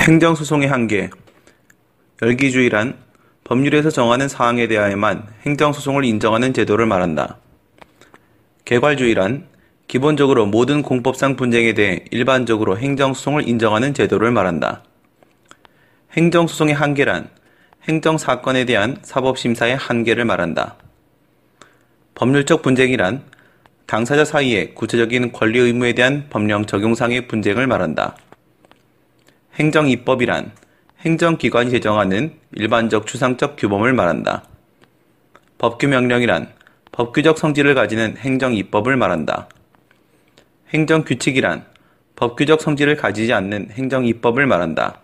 행정소송의 한계. 열기주의란 법률에서 정하는 사항에 대하여만 행정소송을 인정하는 제도를 말한다. 개괄주의란 기본적으로 모든 공법상 분쟁에 대해 일반적으로 행정소송을 인정하는 제도를 말한다. 행정소송의 한계란 행정사건에 대한 사법심사의 한계를 말한다. 법률적 분쟁이란 당사자 사이의 구체적인 권리 의무에 대한 법령 적용상의 분쟁을 말한다. 행정입법이란 행정기관이 제정하는 일반적 추상적 규범을 말한다. 법규명령이란 법규적 성질을 가지는 행정입법을 말한다. 행정규칙이란 법규적 성질을 가지지 않는 행정입법을 말한다.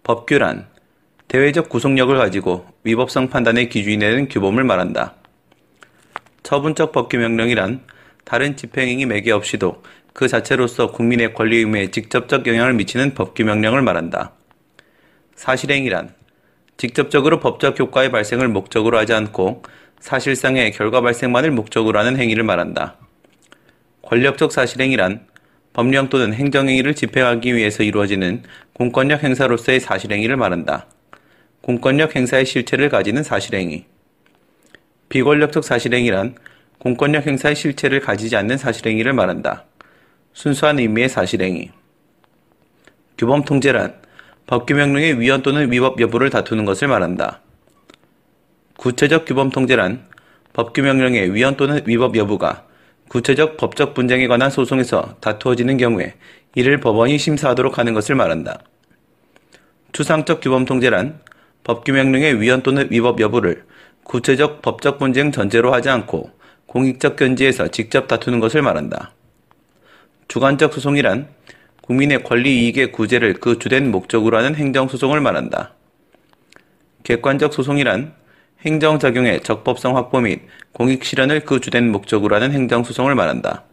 법규란 대외적 구속력을 가지고 위법성 판단의 기준이 되는 규범을 말한다. 처분적 법규명령이란 다른 집행행위 매개 없이도 그 자체로서 국민의 권리 의무에 직접적 영향을 미치는 법규명령을 말한다. 사실행위란 직접적으로 법적 효과의 발생을 목적으로 하지 않고 사실상의 결과 발생만을 목적으로 하는 행위를 말한다. 권력적 사실행위란 법령 또는 행정행위를 집행하기 위해서 이루어지는 공권력 행사로서의 사실행위를 말한다. 공권력 행사의 실체를 가지는 사실행위. 비권력적 사실행위란 공권력 행사의 실체를 가지지 않는 사실행위를 말한다. 순수한 의미의 사실행위. 규범통제란 법규명령의 위헌 또는 위법 여부를 다투는 것을 말한다. 구체적 규범통제란 법규명령의 위헌 또는 위법 여부가 구체적 법적 분쟁에 관한 소송에서 다투어지는 경우에 이를 법원이 심사하도록 하는 것을 말한다. 추상적 규범통제란 법규명령의 위헌 또는 위법 여부를 구체적 법적 분쟁 전제로 하지 않고 공익적 견지에서 직접 다투는 것을 말한다. 주관적 소송이란 국민의 권리 이익의 구제를 그 주된 목적으로 하는 행정소송을 말한다. 객관적 소송이란 행정작용의 적법성 확보 및 공익실현을 그 주된 목적으로 하는 행정소송을 말한다.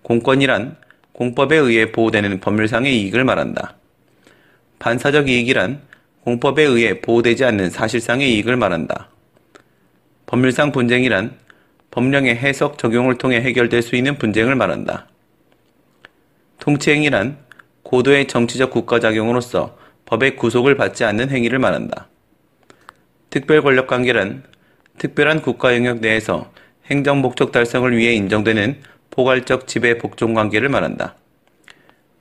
공권이란 공법에 의해 보호되는 법률상의 이익을 말한다. 반사적 이익이란 공법에 의해 보호되지 않는 사실상의 이익을 말한다. 법률상 분쟁이란 법령의 해석, 적용을 통해 해결될 수 있는 분쟁을 말한다. 통치행위란 고도의 정치적 국가작용으로서 법의 구속을 받지 않는 행위를 말한다. 특별권력관계란 특별한 국가 영역 내에서 행정 목적 달성을 위해 인정되는 포괄적 지배 복종 관계를 말한다.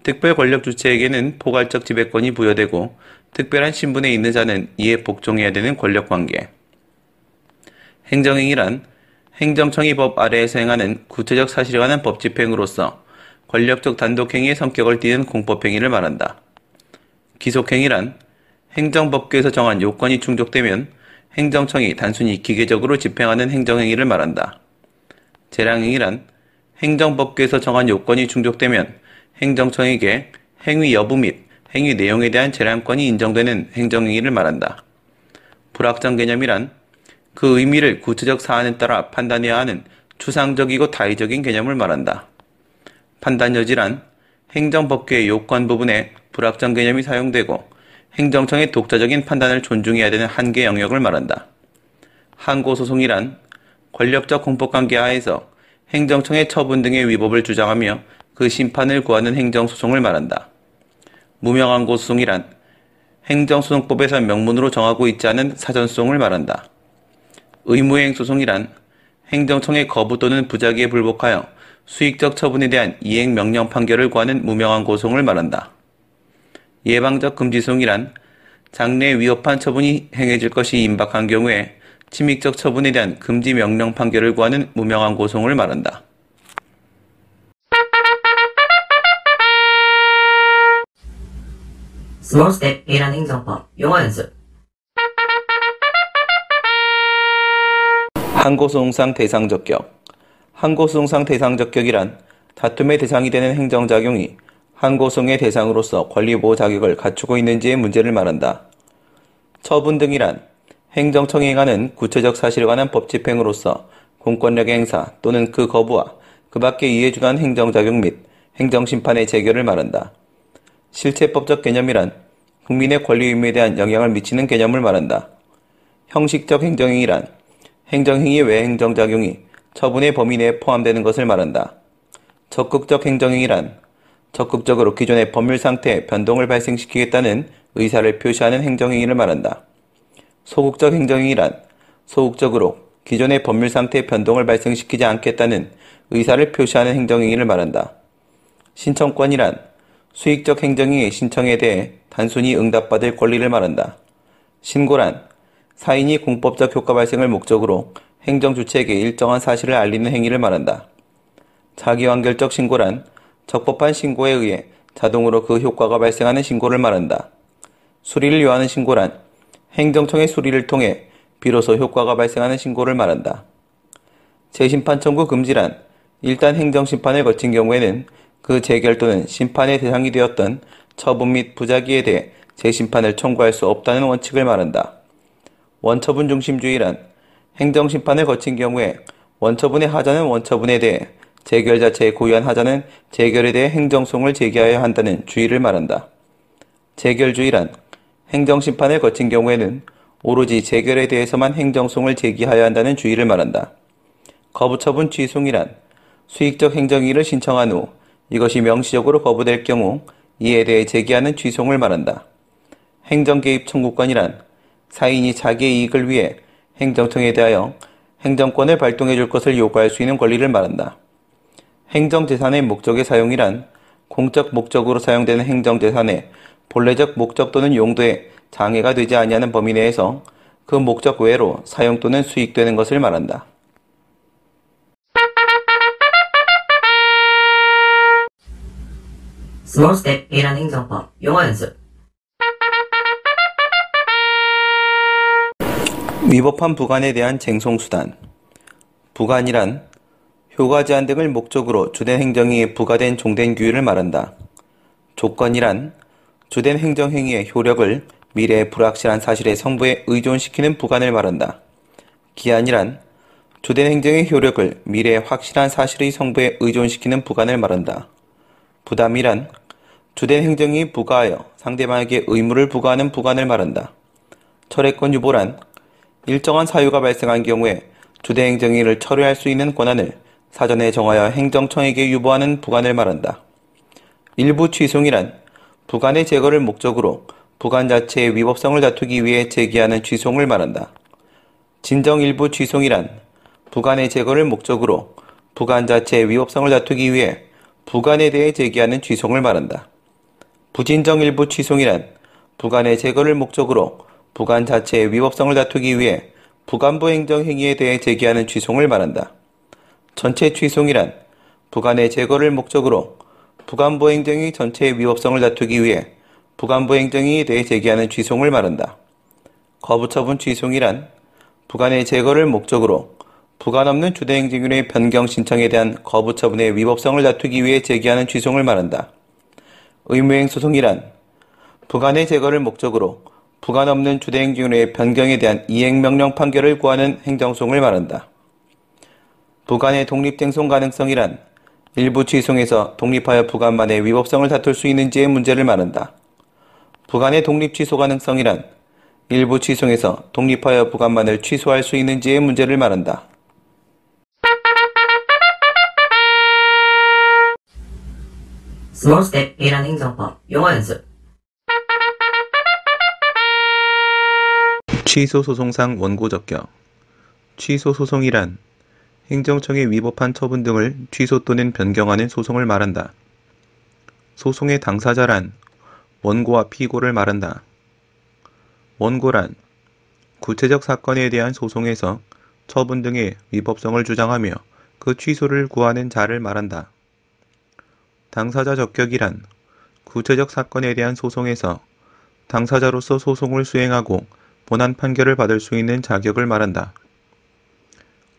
특별권력 주체에게는 포괄적 지배권이 부여되고 특별한 신분에 있는 자는 이에 복종해야 되는 권력관계. 행정행위란 행정청이 법 아래에서 행하는 구체적 사실에 관한 법 집행으로서 권력적 단독행위의 성격을 띠는 공법행위를 말한다. 기속행위란 행정법규에서 정한 요건이 충족되면 행정청이 단순히 기계적으로 집행하는 행정행위를 말한다. 재량행위란 행정법규에서 정한 요건이 충족되면 행정청에게 행위 여부 및 행위 내용에 대한 재량권이 인정되는 행정행위를 말한다. 불확정 개념이란 그 의미를 구체적 사안에 따라 판단해야 하는 추상적이고 다의적인 개념을 말한다. 판단여지란 행정법규의 요건 부분에 불확정 개념이 사용되고 행정청의 독자적인 판단을 존중해야 되는 한계 영역을 말한다. 항고소송이란 권력적 공법관계 하에서 행정청의 처분 등의 위법을 주장하며 그 심판을 구하는 행정소송을 말한다. 무명항고소송이란 행정소송법에서 명문으로 정하고 있지 않은 사전소송을 말한다. 의무행소송이란 행정청의 거부 또는 부작위에 불복하여 수익적 처분에 대한 이행명령 판결을 구하는 무명한 고소송을 말한다. 예방적 금지소송이란 장래에 위협한 처분이 행해질 것이 임박한 경우에 침익적 처분에 대한 금지 명령 판결을 구하는 무명한 고소송을 말한다. 스몰 스텝 A란 행정법 용어 연습. 항고소송상 대상적격. 항고소송상 대상적격이란 다툼의 대상이 되는 행정작용이 항고소송의 대상으로서 권리보호 자격을 갖추고 있는지의 문제를 말한다. 처분 등이란 행정청이 행하는 구체적 사실에 관한 법집행으로서 공권력의 행사 또는 그 거부와 그 밖에 이에 준한 행정작용 및 행정심판의 재결을 말한다. 실체법적 개념이란 국민의 권리 의무에 대한 영향을 미치는 개념을 말한다. 형식적 행정행위란 행정행위 외 행정작용이 처분의 범위 내에 포함되는 것을 말한다. 적극적 행정행위란 적극적으로 기존의 법률 상태에 변동을 발생시키겠다는 의사를 표시하는 행정행위를 말한다. 소극적 행정행위란 소극적으로 기존의 법률 상태에 변동을 발생시키지 않겠다는 의사를 표시하는 행정행위를 말한다. 신청권이란 수익적 행정행위의 신청에 대해 단순히 응답받을 권리를 말한다. 신고란 사인이 공법적 효과 발생을 목적으로 행정주체에게 일정한 사실을 알리는 행위를 말한다. 자기완결적 신고란 적법한 신고에 의해 자동으로 그 효과가 발생하는 신고를 말한다. 수리를 요하는 신고란 행정청의 수리를 통해 비로소 효과가 발생하는 신고를 말한다. 재심판 청구 금지란 일단 행정심판을 거친 경우에는 그 재결 또는 심판의 대상이 되었던 처분 및 부작위에 대해 재심판을 청구할 수 없다는 원칙을 말한다. 원처분 중심주의란 행정심판을 거친 경우에 원처분의 하자는 원처분에 대해 재결 자체의 고유한 하자는 재결에 대해 행정소송을 제기하여야 한다는 주의를 말한다. 재결주의란 행정심판을 거친 경우에는 오로지 재결에 대해서만 행정소송을 제기하여야 한다는 주의를 말한다. 거부처분 취소이란 수익적 행정행위를 신청한 후 이것이 명시적으로 거부될 경우 이에 대해 제기하는 취소를 말한다. 행정개입 청구권이란 사인이 자기의 이익을 위해 행정청에 대하여 행정권을 발동해 줄 것을 요구할 수 있는 권리를 말한다. 행정재산의 목적의 사용이란 공적 목적으로 사용되는 행정재산의 본래적 목적 또는 용도에 장애가 되지 아니하는 범위 내에서 그 목적 외로 사용 또는 수익되는 것을 말한다. Small Step A란 행정법 용어 연습. 위법한 부관에 대한 쟁송수단. 부관이란 효과 제한 등을 목적으로 주된 행정행위에 부과된 종된 규율을 말한다. 조건이란 주된 행정행위의 효력을 미래의 불확실한 사실의 성부에 의존시키는 부관을 말한다. 기한이란 주된 행정의 효력을 미래의 확실한 사실의 성부에 의존시키는 부관을 말한다. 부담이란 주된 행정이 부과하여 상대방에게 의무를 부과하는 부관을 말한다. 철회권 유보란 일정한 사유가 발생한 경우에 주된 행정행위를 철회할 수 있는 권한을 사전에 정하여 행정청에게 유보하는 부관을 말한다. 일부 취소이란 부관의 제거를 목적으로 부관 자체의 위법성을 다투기 위해 제기하는 취소를 말한다. 진정 일부 취소이란 부관의 제거를 목적으로 부관 자체의 위법성을 다투기 위해 부관에 대해 제기하는 취소를 말한다. 부진정 일부 취소이란 부관의 제거를 목적으로 부관 자체의 위법성을 다투기 위해 부관부 행정행위에 대해 제기하는 취소를 말한다. 전체 취소이란 부관의 제거를 목적으로 부관부 행정이 전체의 위법성을 다투기 위해 부관부 행정에 대해 제기하는 취소를 말한다. 거부처분 취소이란 부관의 제거를 목적으로 부관 없는 주된 행정률의 변경 신청에 대한 거부처분의 위법성을 다투기 위해 제기하는 취소를 말한다. 의무행 소송이란 부관의 제거를 목적으로 부관 없는 주된 행정률의 변경에 대한 이행명령 판결을 구하는 행정소송을 말한다. 부관의 독립쟁송 가능성이란 일부 취소에서 독립하여 부관만의 위법성을 다툴 수 있는지의 문제를 말한다. 부관의 독립 취소 가능성이란 일부 취소에서 독립하여 부관만을 취소할 수 있는지의 문제를 말한다. Small Step A란 행정법 용어 연습. 취소소송상 원고적격. 취소소송이란 행정청에 위법한 처분 등을 취소 또는 변경하는 소송을 말한다. 소송의 당사자란 원고와 피고를 말한다. 원고란 구체적 사건에 대한 소송에서 처분 등의 위법성을 주장하며 그 취소를 구하는 자를 말한다. 당사자 적격이란 구체적 사건에 대한 소송에서 당사자로서 소송을 수행하고 본안 판결을 받을 수 있는 자격을 말한다.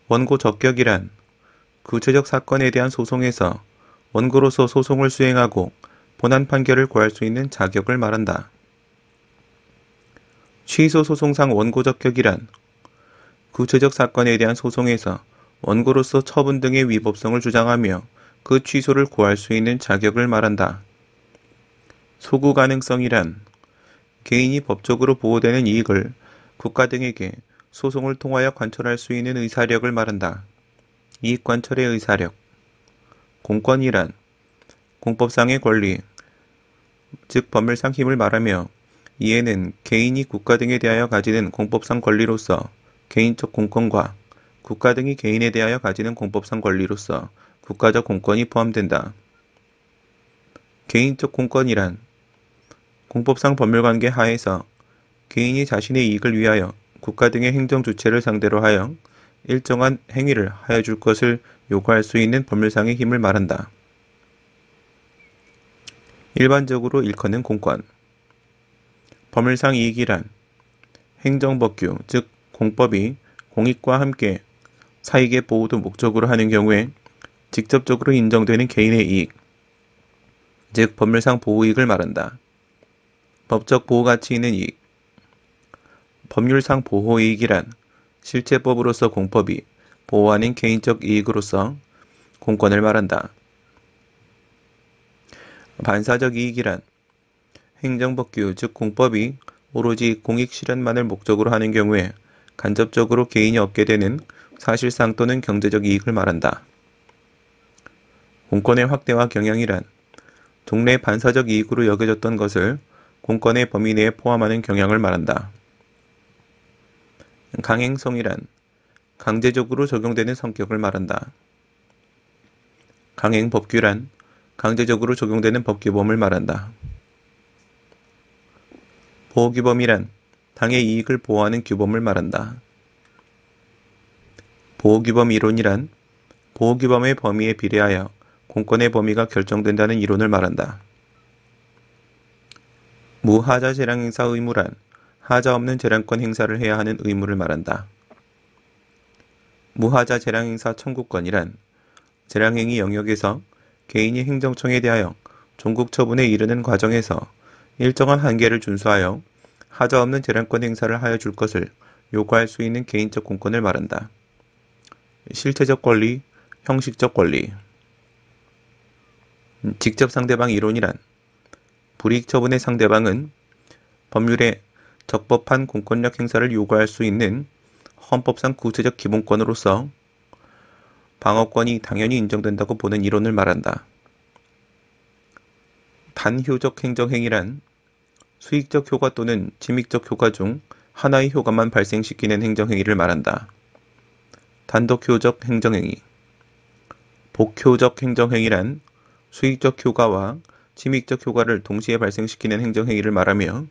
원고 적격이란 구체적 사건에 대한 소송에서 원고로서 소송을 수행하고 본안 판결을 구할 수 있는 자격을 말한다. 취소소송상 원고 적격이란 구체적 사건에 대한 소송에서 원고로서 처분 등의 위법성을 주장하며 그 취소를 구할 수 있는 자격을 말한다. 소구 가능성이란 개인이 법적으로 보호되는 이익을 국가 등에게 소송을 통하여 관철할 수 있는 의사력을 말한다. 이익관철의 의사력. 공권이란 공법상의 권리, 즉 법률상 힘을 말하며 이에는 개인이 국가 등에 대하여 가지는 공법상 권리로서 개인적 공권과 국가 등이 개인에 대하여 가지는 공법상 권리로서 국가적 공권이 포함된다. 개인적 공권이란 공법상 법률관계 하에서 개인이 자신의 이익을 위하여 국가 등의 행정 주체를 상대로 하여 일정한 행위를 하여 줄 것을 요구할 수 있는 법률상의 힘을 말한다. 일반적으로 일컫는 공권. 법률상 이익이란 행정법규, 즉 공법이 공익과 함께 사익의 보호도 목적으로 하는 경우에 직접적으로 인정되는 개인의 이익, 즉 법률상 보호이익을 말한다. 법적 보호가치 있는 이익. 법률상 보호이익이란 실체법으로서 공법이 보호하는 개인적 이익으로서 공권을 말한다. 반사적 이익이란 행정법규, 즉 공법이 오로지 공익 실현만을 목적으로 하는 경우에 간접적으로 개인이 얻게 되는 사실상 또는 경제적 이익을 말한다. 공권의 확대와 경향이란 종래 반사적 이익으로 여겨졌던 것을 공권의 범위 내에 포함하는 경향을 말한다. 강행성이란 강제적으로 적용되는 성격을 말한다. 강행법규란 강제적으로 적용되는 법규범을 말한다. 보호규범이란 당의 이익을 보호하는 규범을 말한다. 보호규범 이론이란 보호규범의 범위에 비례하여 공권의 범위가 결정된다는 이론을 말한다. 무하자 재량행사 의무란 하자 없는 재량권 행사를 해야 하는 의무를 말한다. 무하자 재량행사 청구권이란 재량행위 영역에서 개인이 행정청에 대하여 종국 처분에 이르는 과정에서 일정한 한계를 준수하여 하자 없는 재량권 행사를 하여 줄 것을 요구할 수 있는 개인적 공권을 말한다. 실체적 권리, 형식적 권리. 직접 상대방 이론이란 불이익 처분의 상대방은 법률에 적법한 공권력 행사를 요구할 수 있는 헌법상 구체적 기본권으로서 방어권이 당연히 인정된다고 보는 이론을 말한다. 단효적 행정행위란 수익적 효과 또는 침익적 효과 중 하나의 효과만 발생시키는 행정행위를 말한다. 단독효적 행정행위. 복효적 행정행위란 수익적 효과와 침익적 효과를 동시에 발생시키는 행정행위를 말하며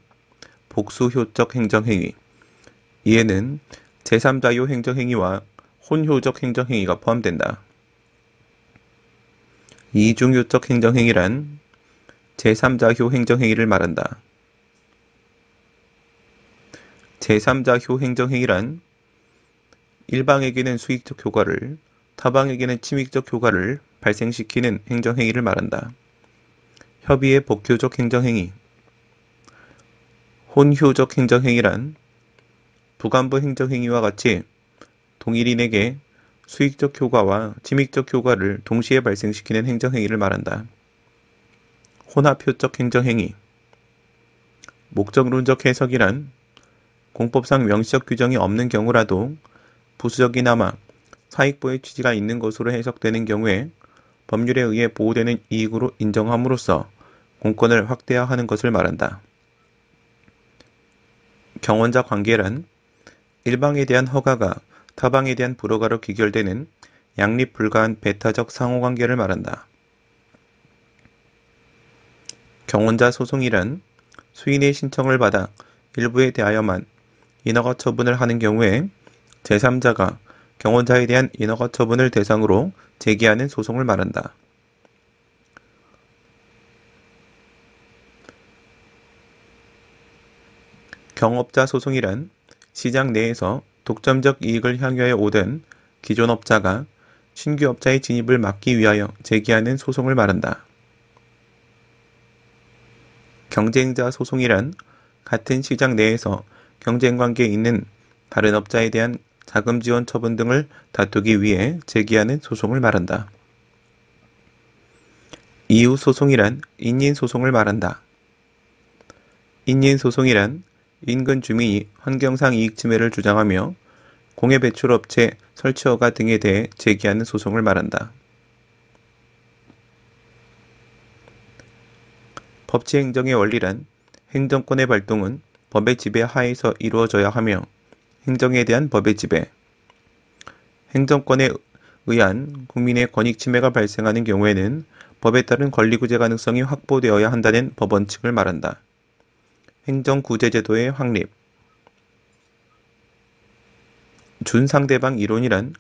복수효적 행정행위. 이에는 제3자요 행정행위와 혼효적 행정행위가 포함된다. 이중효적 행정행위란 제3자효 행정행위를 말한다. 제3자효 행정행위란 일방에게는 수익적 효과를, 타방에게는 침익적 효과를 발생시키는 행정행위를 말한다. 협의의 복효적 행정행위. 혼효적 행정행위란 부간부 행정행위와 같이 동일인에게 수익적 효과와 침익적 효과를 동시에 발생시키는 행정행위를 말한다. 혼합효적 행정행위. 목적론적 해석이란 공법상 명시적 규정이 없는 경우라도 부수적이나마 사익보의 취지가 있는 것으로 해석되는 경우에 법률에 의해 보호되는 이익으로 인정함으로써 공권을 확대하는 것을 말한다. 경원자 관계란 일방에 대한 허가가 타방에 대한 불허가로 귀결되는 양립 불가한 배타적 상호관계를 말한다. 경원자 소송이란 수인의 신청을 받아 일부에 대하여만 인허가 처분을 하는 경우에 제3자가 경원자에 대한 인허가 처분을 대상으로 제기하는 소송을 말한다. 경업자 소송이란 시장 내에서 독점적 이익을 향유하여 오던 기존 업자가 신규 업자의 진입을 막기 위하여 제기하는 소송을 말한다. 경쟁자 소송이란 같은 시장 내에서 경쟁관계에 있는 다른 업자에 대한 자금 지원 처분 등을 다투기 위해 제기하는 소송을 말한다. 이웃소송이란 인인소송을 말한다. 인인소송이란 인근 주민이 환경상 이익침해를 주장하며 공해배출업체 설치허가 등에 대해 제기하는 소송을 말한다. 법치 행정의 원리란 행정권의 발동은 법의 지배 하에서 이루어져야 하며 행정에 대한 법의 지배, 행정권에 의한 국민의 권익 침해가 발생하는 경우에는 법에 따른 권리구제 가능성이 확보되어야 한다는 법원칙을 말한다. 행정구제제도의 확립, 준상대방 이론이란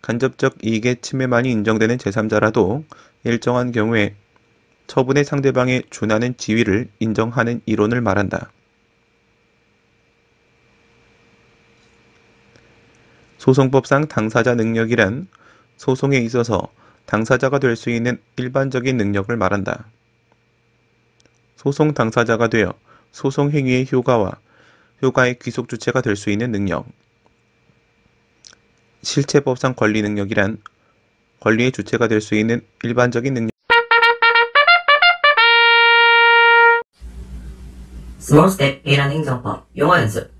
간접적 이익의 침해만이 인정되는 제3자라도 일정한 경우에 처분의 상대방에 준하는 지위를 인정하는 이론을 말한다. 소송법상 당사자 능력이란 소송에 있어서 당사자가 될 수 있는 일반적인 능력을 말한다. 소송 당사자가 되어 소송 행위의 효과의 귀속 주체가 될 수 있는 능력. 실체법상 권리 능력이란 권리의 주체가 될 수 있는 일반적인 능력. Small Step 1란 행정법 용어 연습.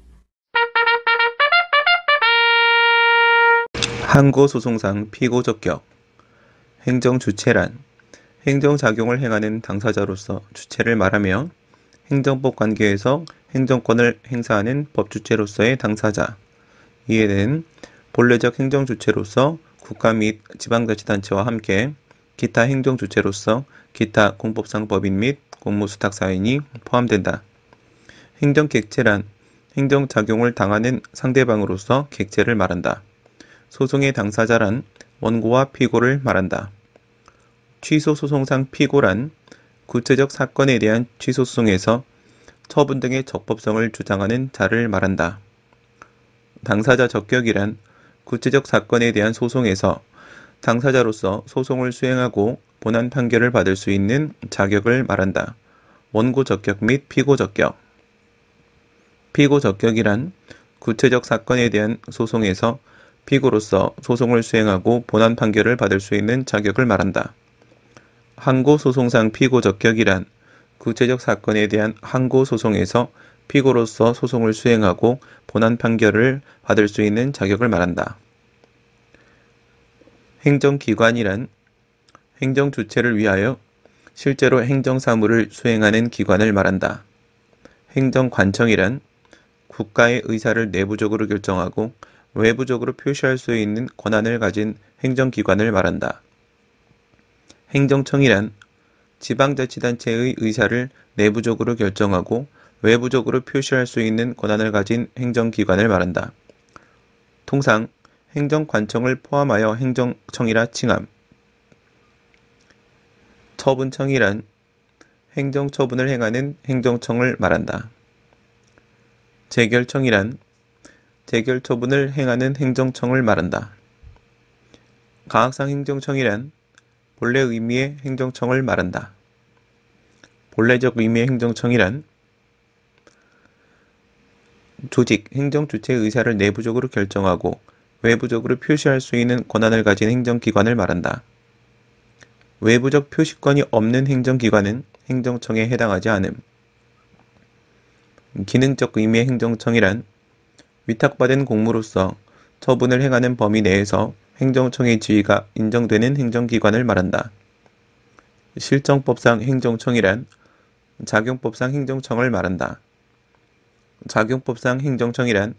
항고소송상 피고적격. 행정주체란 행정작용을 행하는 당사자로서 주체를 말하며 행정법 관계에서 행정권을 행사하는 법주체로서의 당사자. 이에는 본래적 행정주체로서 국가 및 지방자치단체와 함께 기타 행정주체로서 기타 공법상 법인 및 공무수탁사인이 포함된다. 행정객체란 행정작용을 당하는 상대방으로서 객체를 말한다. 소송의 당사자란 원고와 피고를 말한다. 취소소송상 피고란 구체적 사건에 대한 취소소송에서 처분 등의 적법성을 주장하는 자를 말한다. 당사자 적격이란 구체적 사건에 대한 소송에서 당사자로서 소송을 수행하고 본안 판결을 받을 수 있는 자격을 말한다. 원고 적격 및 피고 적격. 피고 적격이란 구체적 사건에 대한 소송에서 피고로서 소송을 수행하고 본안 판결을 받을 수 있는 자격을 말한다. 항고소송상 피고 적격이란 구체적 사건에 대한 항고소송에서 피고로서 소송을 수행하고 본안 판결을 받을 수 있는 자격을 말한다. 행정기관이란 행정주체를 위하여 실제로 행정사무를 수행하는 기관을 말한다. 행정관청이란 국가의 의사를 내부적으로 결정하고 외부적으로 표시할 수 있는 권한을 가진 행정기관을 말한다. 행정청이란 지방자치단체의 의사를 내부적으로 결정하고 외부적으로 표시할 수 있는 권한을 가진 행정기관을 말한다. 통상 행정관청을 포함하여 행정청이라 칭함. 처분청이란 행정처분을 행하는 행정청을 말한다. 재결청이란 재결처분을 행하는 행정청을 말한다. 가학상 행정청이란 본래 의미의 행정청을 말한다. 본래적 의미의 행정청이란 조직, 행정주체의 의사를 내부적으로 결정하고 외부적으로 표시할 수 있는 권한을 가진 행정기관을 말한다. 외부적 표시권이 없는 행정기관은 행정청에 해당하지 않음. 기능적 의미의 행정청이란 위탁받은 공무로서 처분을 행하는 범위 내에서 행정청의 지위가 인정되는 행정기관을 말한다. 실정법상 행정청이란 작용법상 행정청을 말한다. 작용법상 행정청이란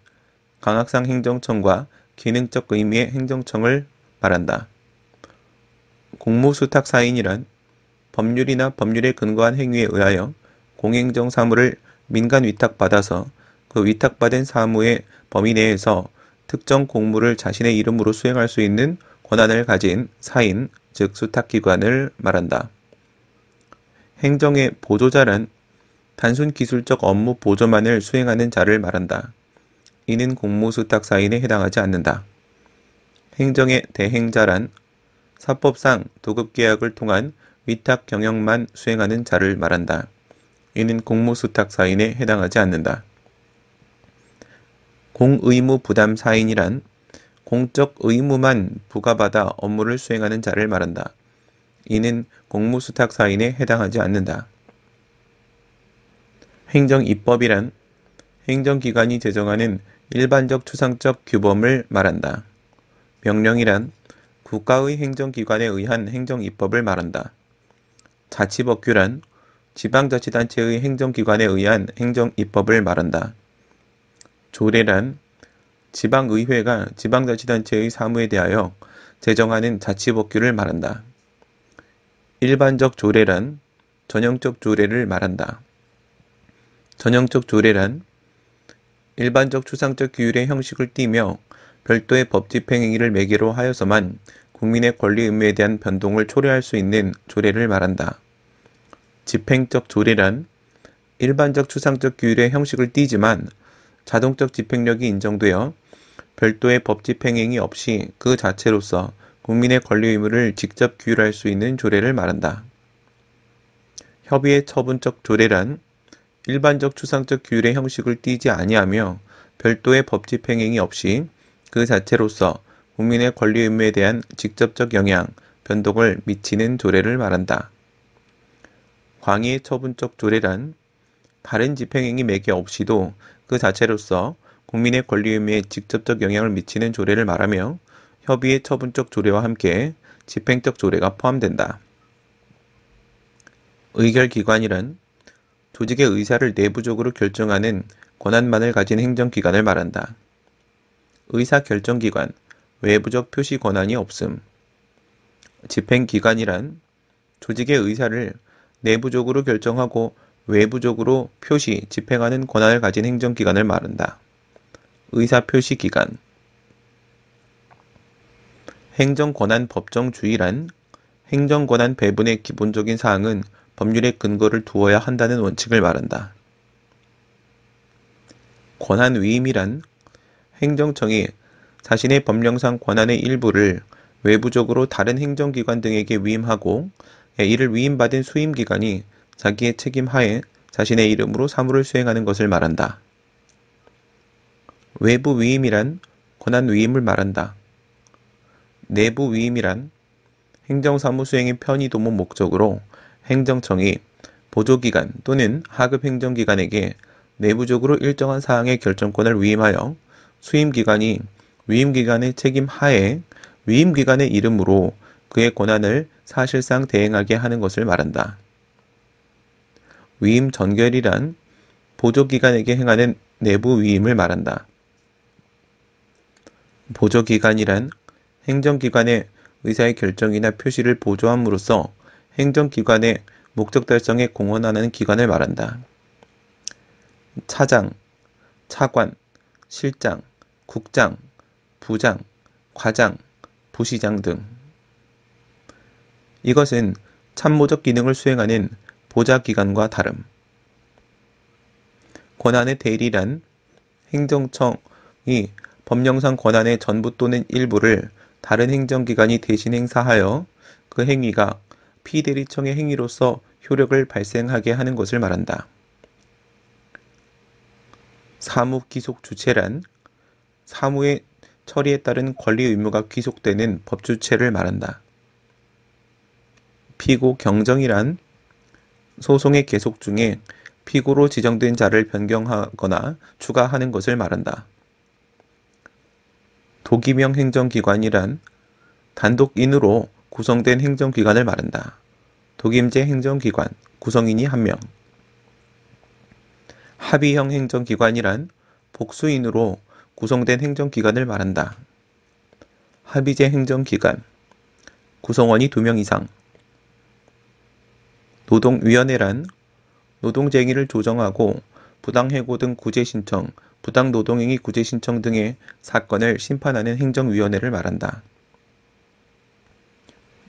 강학상 행정청과 기능적 의미의 행정청을 말한다. 공무수탁사인이란 법률이나 법률에 근거한 행위에 의하여 공행정 사무를 민간 위탁받아서 그 위탁받은 사무의 범위 내에서 특정 공무를 자신의 이름으로 수행할 수 있는 권한을 가진 사인, 즉 수탁기관을 말한다. 행정의 보조자란 단순 기술적 업무 보조만을 수행하는 자를 말한다. 이는 공무수탁사인에 해당하지 않는다. 행정의 대행자란 사법상 도급계약을 통한 위탁 경영만 수행하는 자를 말한다. 이는 공무수탁사인에 해당하지 않는다. 공의무 부담사인이란 공적 의무만 부과받아 업무를 수행하는 자를 말한다. 이는 공무수탁사인에 해당하지 않는다. 행정입법이란 행정기관이 제정하는 일반적 추상적 규범을 말한다. 명령이란 국가의 행정기관에 의한 행정입법을 말한다. 자치법규란 지방자치단체의 행정기관에 의한 행정입법을 말한다. 조례란 지방의회가 지방자치단체의 사무에 대하여 제정하는 자치법규를 말한다. 일반적 조례란 전형적 조례를 말한다. 전형적 조례란 일반적 추상적 규율의 형식을 띠며 별도의 법 집행행위를 매개로 하여서만 국민의 권리 의무에 대한 변동을 초래할 수 있는 조례를 말한다. 집행적 조례란 일반적 추상적 규율의 형식을 띠지만 자동적 집행력이 인정되어 별도의 법 집행행위 없이 그 자체로서 국민의 권리 의무를 직접 규율할 수 있는 조례를 말한다. 협의의 처분적 조례란 일반적 추상적 규율의 형식을 띠지 아니하며 별도의 법 집행행위 없이 그 자체로서 국민의 권리 의무에 대한 직접적 영향, 변동을 미치는 조례를 말한다. 광의의 처분적 조례란 다른 집행행위 매개 없이도 그 자체로서 국민의 권리 의무에 직접적 영향을 미치는 조례를 말하며 협의의 처분적 조례와 함께 집행적 조례가 포함된다. 의결기관이란 조직의 의사를 내부적으로 결정하는 권한만을 가진 행정기관을 말한다. 의사결정기관, 외부적 표시 권한이 없음. 집행기관이란 조직의 의사를 내부적으로 결정하고 외부적으로 표시, 집행하는 권한을 가진 행정기관을 말한다. 의사표시기관. 행정권한 법정주의란 행정권한 배분의 기본적인 사항은 법률의 근거를 두어야 한다는 원칙을 말한다. 권한위임이란 행정청이 자신의 법령상 권한의 일부를 외부적으로 다른 행정기관 등에게 위임하고 이를 위임받은 수임기관이 자기의 책임하에 자신의 이름으로 사무를 수행하는 것을 말한다. 외부 위임이란 권한 위임을 말한다. 내부 위임이란 행정사무 수행의 편의 도모 목적으로 행정청이 보조기관 또는 하급 행정기관에게 내부적으로 일정한 사항의 결정권을 위임하여 수임기관이 위임기관의 책임 하에 위임기관의 이름으로 그의 권한을 사실상 대행하게 하는 것을 말한다. 위임 전결이란 보조기관에게 행하는 내부 위임을 말한다. 보조기관이란 행정기관의 의사의 결정이나 표시를 보조함으로써 행정기관의 목적 달성에 공헌하는 기관을 말한다. 차장, 차관, 실장, 국장, 부장, 과장, 부시장 등. 이것은 참모적 기능을 수행하는 보좌기관과 다름. 권한의 대리란 행정청이 법령상 권한의 전부 또는 일부를 다른 행정기관이 대신 행사하여 그 행위가 피대리청의 행위로서 효력을 발생하게 하는 것을 말한다. 사무 귀속 주체란 사무의 처리에 따른 권리 의무가 귀속되는 법주체를 말한다. 피고 경정이란 소송의 계속 중에 피고로 지정된 자를 변경하거나 추가하는 것을 말한다. 도기명 행정기관이란 단독인으로 구성된 행정기관을 말한다. 독임제 행정기관, 구성인이 1명. 합의형 행정기관이란 복수인으로 구성된 행정기관을 말한다. 합의제 행정기관, 구성원이 2명 이상. 노동위원회란 노동쟁의를 조정하고 부당해고 등 구제신청, 부당노동행위 구제신청 등의 사건을 심판하는 행정위원회를 말한다.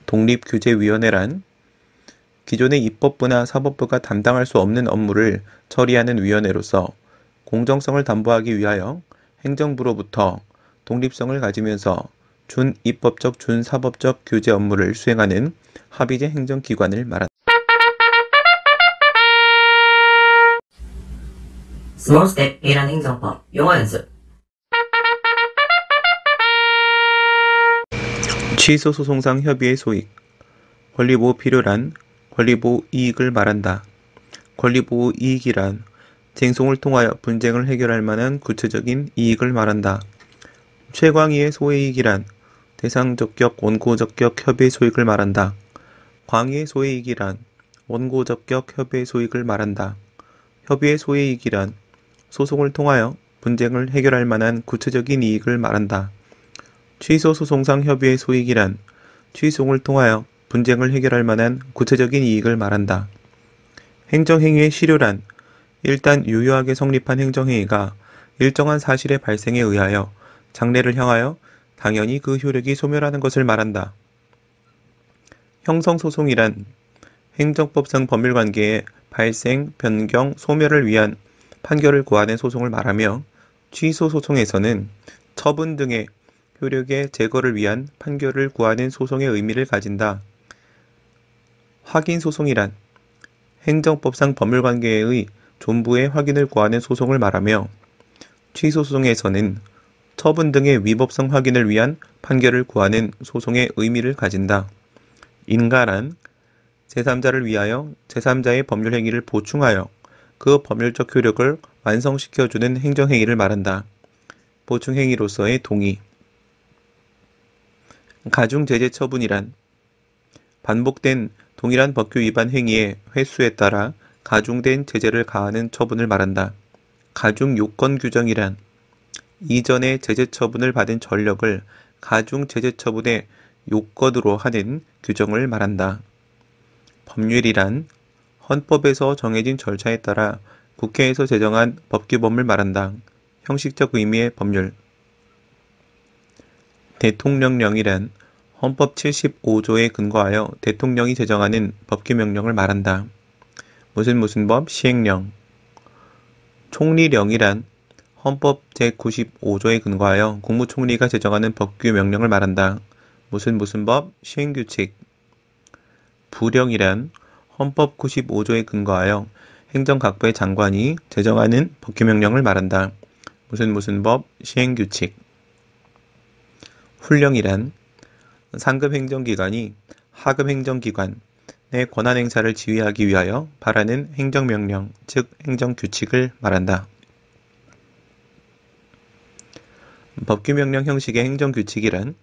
독립규제위원회란 기존의 입법부나 사법부가 담당할 수 없는 업무를 처리하는 위원회로서 공정성을 담보하기 위하여 행정부로부터 독립성을 가지면서 준입법적 준사법적 규제 업무를 수행하는 합의제 행정기관을 말한다. Small Step A란 행정법 용어 연습. 취소소송상 협의의 소익. 권리보호 필요란 권리보호 이익을 말한다. 권리보호 이익이란 쟁송을 통하여 분쟁을 해결할 만한 구체적인 이익을 말한다. 최광의의 소해이익이란 대상적격 원고적격 협의의 소익을 말한다. 광의의 소해이익이란 원고적격 협의의 소익을 말한다. 협의의 소이익이란 소송을 통하여 분쟁을 해결할 만한 구체적인 이익을 말한다. 취소 소송상 협의의 소익이란 취소를 통하여 분쟁을 해결할 만한 구체적인 이익을 말한다. 행정행위의 실효란 일단 유효하게 성립한 행정행위가 일정한 사실의 발생에 의하여 장래를 향하여 당연히 그 효력이 소멸하는 것을 말한다. 형성소송이란 행정법상 법률관계의 발생, 변경, 소멸을 위한 판결을 구하는 소송을 말하며 취소소송에서는 처분 등의 효력의 제거를 위한 판결을 구하는 소송의 의미를 가진다. 확인소송이란 행정법상 법률관계의 존부의 확인을 구하는 소송을 말하며 취소소송에서는 처분 등의 위법성 확인을 위한 판결을 구하는 소송의 의미를 가진다. 인가란 제3자를 위하여 제3자의 법률 행위를 보충하여 그 법률적 효력을 완성시켜주는 행정행위를 말한다. 보충행위로서의 동의. 가중제재 처분이란 반복된 동일한 법규 위반 행위의 횟수에 따라 가중된 제재를 가하는 처분을 말한다. 가중 요건 규정이란 이전의 제재 처분을 받은 전력을 가중 제재 처분의 요건으로 하는 규정을 말한다. 법률이란 헌법에서 정해진 절차에 따라 국회에서 제정한 법규범을 말한다. 형식적 의미의 법률. 대통령령이란 헌법 75조에 근거하여 대통령이 제정하는 법규명령을 말한다. 무슨 법? 시행령. 총리령이란 헌법 제95조에 근거하여 국무총리가 제정하는 법규명령을 말한다. 무슨 법? 시행규칙. 부령이란 헌법 95조에 근거하여 행정각부의 장관이 제정하는 법규명령을 말한다. 무슨 법? 시행규칙. 훈령이란 상급 행정기관이 하급 행정기관의 권한 행사를 지휘하기 위하여 발하는 행정명령, 즉 행정규칙을 말한다. 법규명령 형식의 행정규칙이란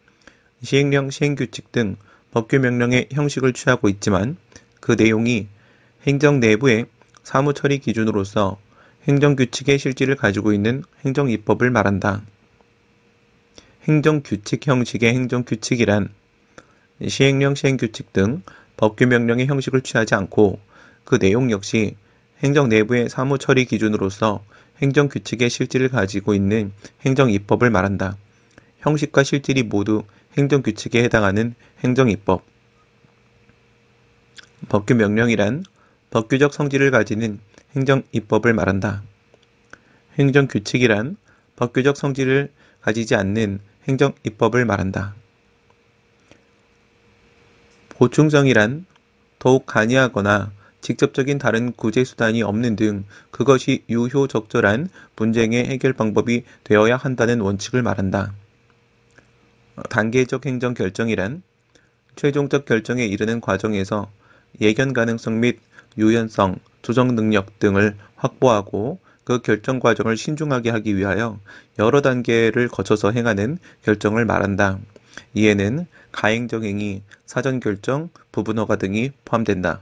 시행령, 시행규칙 등 법규명령의 형식을 취하고 있지만 그 내용이 행정 내부의 사무처리 기준으로서 행정규칙의 실질을 가지고 있는 행정입법을 말한다. 행정규칙 형식의 행정규칙이란 시행령, 시행규칙 등 법규명령의 형식을 취하지 않고 그 내용 역시 행정 내부의 사무처리 기준으로서 행정규칙의 실질을 가지고 있는 행정입법을 말한다. 형식과 실질이 모두 행정규칙에 해당하는 행정입법. 법규명령이란 법규적 성질을 가지는 행정입법을 말한다. 행정규칙이란 법규적 성질을 가지지 않는 행정입법을 말한다. 보충성이란 더욱 간이하거나 직접적인 다른 구제수단이 없는 등 그것이 유효적절한 분쟁의 해결 방법이 되어야 한다는 원칙을 말한다. 단계적 행정결정이란 최종적 결정에 이르는 과정에서 예견 가능성 및 유연성, 조정 능력 등을 확보하고 그 결정 과정을 신중하게 하기 위하여 여러 단계를 거쳐서 행하는 결정을 말한다. 이에는 가행정행위, 사전결정, 부분허가 등이 포함된다.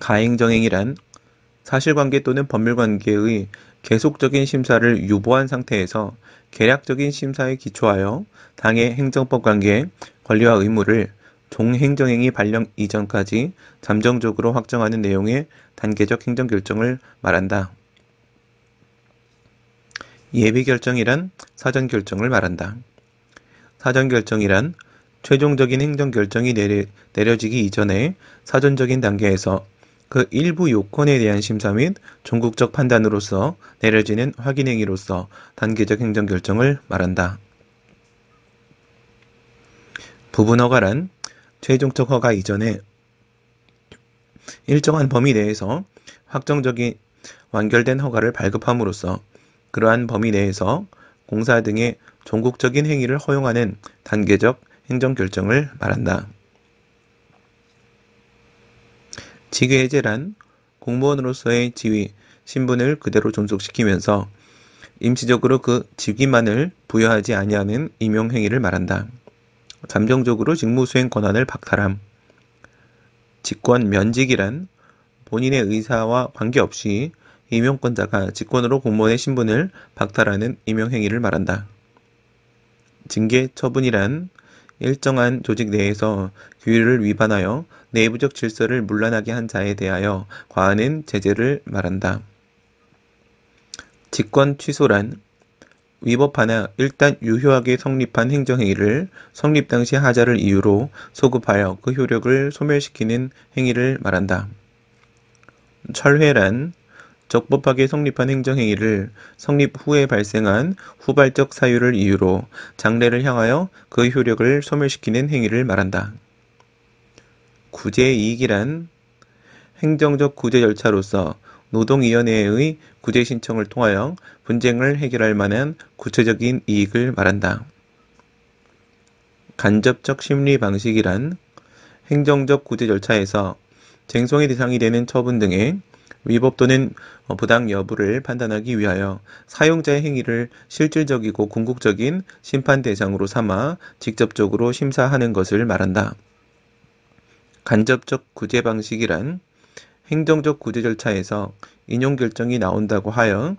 가행정행위란 사실관계 또는 법률관계의 계속적인 심사를 유보한 상태에서 계략적인 심사에 기초하여 당의 행정법 관계의 권리와 의무를 종행정행위 발령 이전까지 잠정적으로 확정하는 내용의 단계적 행정결정을 말한다. 예비결정이란 사전결정을 말한다. 사전결정이란 최종적인 행정결정이 내려지기 이전에 사전적인 단계에서 그 일부 요건에 대한 심사 및 종국적 판단으로서 내려지는 확인행위로서 단계적 행정결정을 말한다. 부분허가란 최종적 허가 이전에 일정한 범위 내에서 확정적인 완결된 허가를 발급함으로써 그러한 범위 내에서 공사 등의 종국적인 행위를 허용하는 단계적 행정결정을 말한다. 직위해제란 공무원으로서의 지위, 신분을 그대로 존속시키면서 임시적으로 그 직위만을 부여하지 아니하는 임용행위를 말한다. 잠정적으로 직무수행 권한을 박탈함. 직권 면직이란 본인의 의사와 관계없이 임용권자가 직권으로 공무원의 신분을 박탈하는 임용행위를 말한다. 징계 처분이란 일정한 조직 내에서 규율을 위반하여 내부적 질서를 문란하게 한 자에 대하여 과하는 제재를 말한다. 직권 취소란 위법하나 일단 유효하게 성립한 행정행위를 성립 당시 하자를 이유로 소급하여 그 효력을 소멸시키는 행위를 말한다. 철회란 적법하게 성립한 행정행위를 성립 후에 발생한 후발적 사유를 이유로 장래를 향하여 그 효력을 소멸시키는 행위를 말한다. 구제이익이란 행정적 구제 절차로서 노동위원회의 구제 신청을 통하여 분쟁을 해결할 만한 구체적인 이익을 말한다. 간접적 심리 방식이란 행정적 구제 절차에서 쟁송의 대상이 되는 처분 등의 위법 또는 부당 여부를 판단하기 위하여 사용자의 행위를 실질적이고 궁극적인 심판 대상으로 삼아 직접적으로 심사하는 것을 말한다. 간접적 구제 방식이란 행정적 구제 절차에서 인용 결정이 나온다고 하여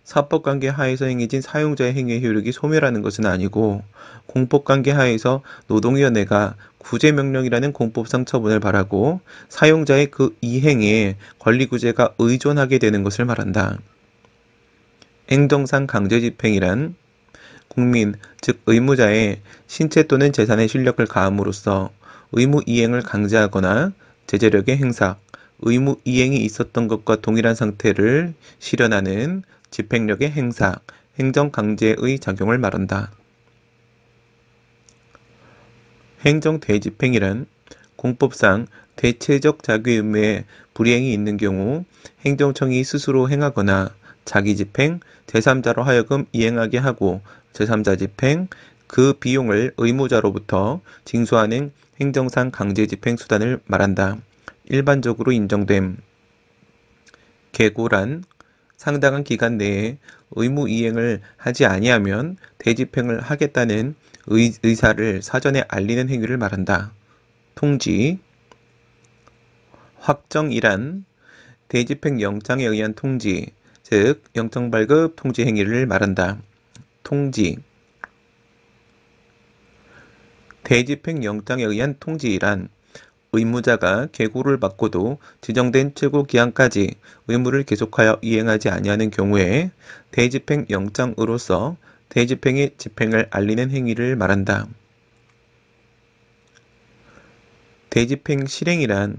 사법관계 하에서 행해진 사용자의 행위의 효력이 소멸하는 것은 아니고 공법관계 하에서 노동위원회가 구제명령이라는 공법상 처분을 바라고 사용자의 그 이행에 권리구제가 의존하게 되는 것을 말한다. 행정상 강제집행이란 국민, 즉 의무자의 신체 또는 재산의 실력을 가함으로써 의무 이행을 강제하거나 제재력의 행사, 의무 이행이 있었던 것과 동일한 상태를 실현하는 집행력의 행사, 행정강제의 작용을 말한다. 행정대집행이란 공법상 대체적 자기 의무에 불이행이 있는 경우 행정청이 스스로 행하거나 자기집행, 제3자로 하여금 이행하게 하고 제3자 집행, 그 비용을 의무자로부터 징수하는 행정상 강제집행 수단을 말한다. 일반적으로 인정됨. 계고란 상당한 기간 내에 의무 이행을 하지 아니하면 대집행을 하겠다는 의사를 사전에 알리는 행위를 말한다. 통지. 확정이란 대집행 영장에 의한 통지, 즉 영장 발급 통지 행위를 말한다. 통지. 대집행 영장에 의한 통지이란 의무자가 계고를 받고도 지정된 최고 기한까지 의무를 계속하여 이행하지 아니하는 경우에 대집행 영장으로서 대집행의 집행을 알리는 행위를 말한다. 대집행 실행이란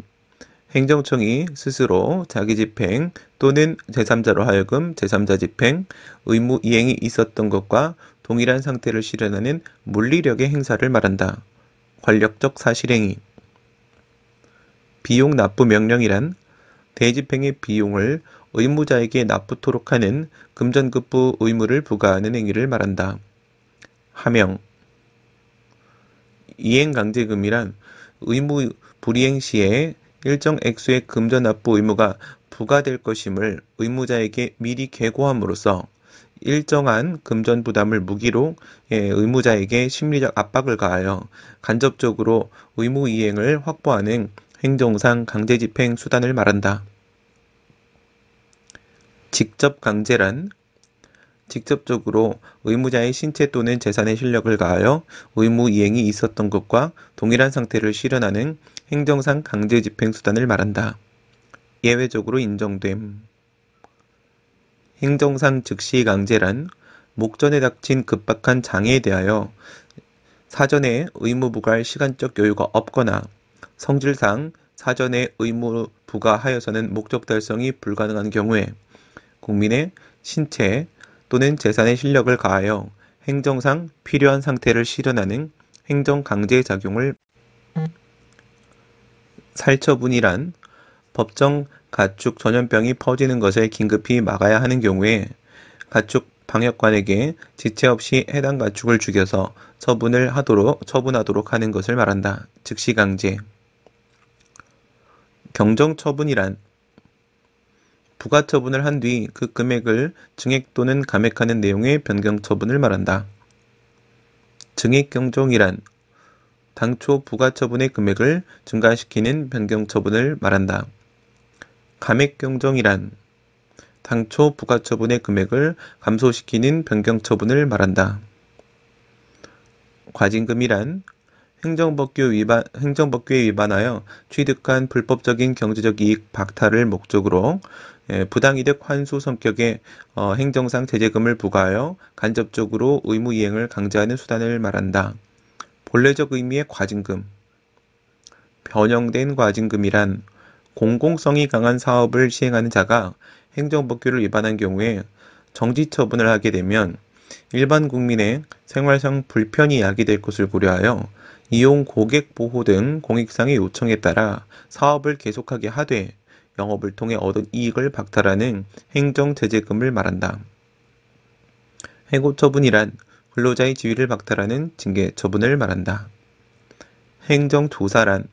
행정청이 스스로 자기 집행 또는 제3자로 하여금 제3자 집행, 의무 이행이 있었던 것과 동일한 상태를 실현하는 물리력의 행사를 말한다. 권력적 사실행위. 비용 납부 명령이란 대집행의 비용을 의무자에게 납부토록 하는 금전급부 의무를 부과하는 행위를 말한다. 하명. 이행강제금이란 의무 불이행 시에 일정 액수의 금전 납부 의무가 부과될 것임을 의무자에게 미리 계고함으로써 일정한 금전 부담을 무기로 의무자에게 심리적 압박을 가하여 간접적으로 의무 이행을 확보하는 행정상 강제집행 수단을 말한다. 직접 강제란 직접적으로 의무자의 신체 또는 재산의 실력을 가하여 의무 이행이 있었던 것과 동일한 상태를 실현하는 행정상 강제집행 수단을 말한다. 예외적으로 인정됨. 행정상 즉시 강제란 목전에 닥친 급박한 장애에 대하여 사전에 의무 부과할 시간적 여유가 없거나 성질상 사전에 의무 부과하여서는 목적 달성이 불가능한 경우에 국민의 신체 또는 재산의 실력을 가하여 행정상 필요한 상태를 실현하는 행정 강제 작용을 살처분이란 법정 가축 전염병이 퍼지는 것을 긴급히 막아야 하는 경우에 가축 방역관에게 지체 없이 해당 가축을 죽여서 처분하도록 하는 것을 말한다. 즉시 강제. 경정처분이란 부가처분을 한 뒤 그 금액을 증액 또는 감액하는 내용의 변경처분을 말한다. 증액경정이란 당초 부가처분의 금액을 증가시키는 변경처분을 말한다. 감액경정이란 당초 부가처분의 금액을 감소시키는 변경처분을 말한다. 과징금이란 행정법규에 위반하여 취득한 불법적인 경제적 이익 박탈을 목적으로 부당이득 환수 성격의 행정상 제재금을 부과하여 간접적으로 의무 이행을 강제하는 수단을 말한다. 본래적 의미의 과징금, 변형된 과징금이란 공공성이 강한 사업을 시행하는 자가 행정법규를 위반한 경우에 정지처분을 하게 되면 일반 국민의 생활상 불편이 야기될 것을 고려하여 이용 고객 보호 등 공익상의 요청에 따라 사업을 계속하게 하되 영업을 통해 얻은 이익을 박탈하는 행정제재금을 말한다. 해고처분이란 근로자의 지위를 박탈하는 징계처분을 말한다. 행정조사란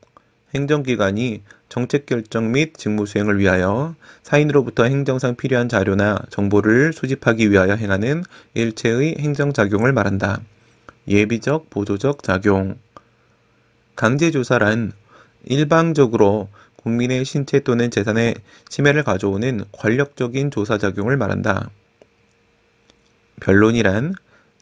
행정기관이 정책결정 및 직무수행을 위하여 사인으로부터 행정상 필요한 자료나 정보를 수집하기 위하여 행하는 일체의 행정작용을 말한다. 예비적, 보조적 작용. 강제조사란 일방적으로 국민의 신체 또는 재산의 침해를 가져오는 권력적인 조사작용을 말한다. 변론이란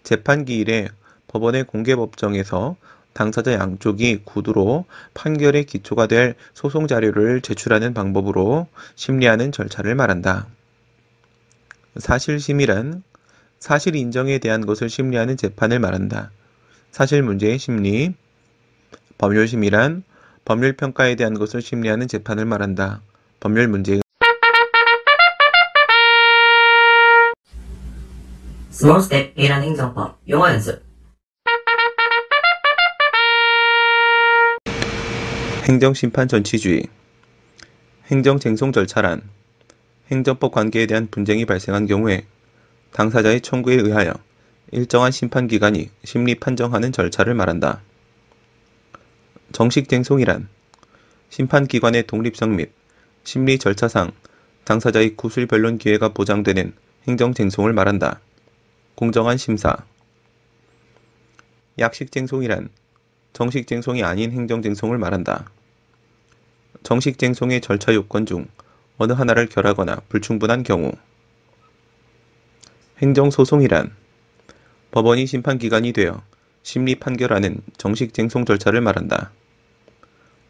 재판기일에 법원의 공개법정에서 당사자 양쪽이 구두로 판결의 기초가 될 소송 자료를 제출하는 방법으로 심리하는 절차를 말한다. 사실심이란 사실 인정에 대한 것을 심리하는 재판을 말한다. 사실 문제의 심리. 법률심이란 법률 평가에 대한 것을 심리하는 재판을 말한다. 법률 문제의 Small Step 1란 행정법 용어 연습. 행정심판 전치주의. 행정쟁송 절차란 행정법 관계에 대한 분쟁이 발생한 경우에 당사자의 청구에 의하여 일정한 심판기관이 심리 판정하는 절차를 말한다. 정식쟁송이란 심판기관의 독립성 및 심리 절차상 당사자의 구술 변론 기회가 보장되는 행정쟁송을 말한다. 공정한 심사. 약식쟁송이란 정식쟁송이 아닌 행정쟁송을 말한다. 정식쟁송의 절차 요건 중 어느 하나를 결하거나 불충분한 경우. 행정소송이란 법원이 심판기관이 되어 심리 판결하는 정식쟁송 절차를 말한다.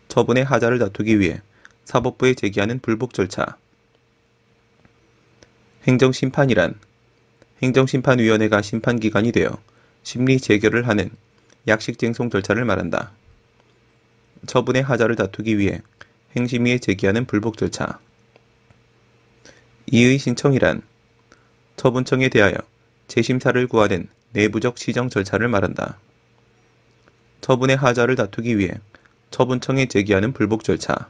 처분의 하자를 다투기 위해 사법부에 제기하는 불복 절차. 행정심판이란 행정심판위원회가 심판기관이 되어 심리 재결을 하는 약식쟁송 절차를 말한다. 처분의 하자를 다투기 위해 행심위에 제기하는 불복 절차. 이의신청이란 처분청에 대하여 재심사를 구하는 내부적 시정 절차를 말한다. 처분의 하자를 다투기 위해 처분청에 제기하는 불복 절차.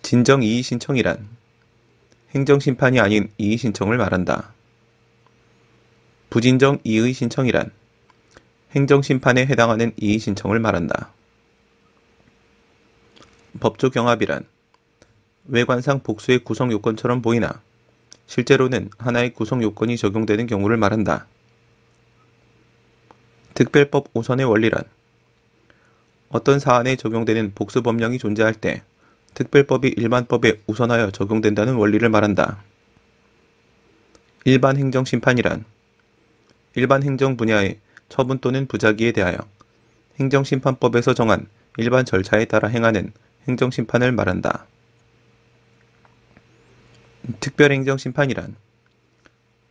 진정이의신청이란 행정심판이 아닌 이의신청을 말한다. 부진정 이의신청이란 행정심판에 해당하는 이의신청을 말한다. 법조경합이란 외관상 복수의 구성요건처럼 보이나 실제로는 하나의 구성요건이 적용되는 경우를 말한다. 특별법 우선의 원리란 어떤 사안에 적용되는 복수법령이 존재할 때 특별법이 일반법에 우선하여 적용된다는 원리를 말한다. 일반 행정심판이란 일반 행정 분야의 처분 또는 부작위에 대하여 행정심판법에서 정한 일반 절차에 따라 행하는 행정심판을 말한다. 특별행정심판이란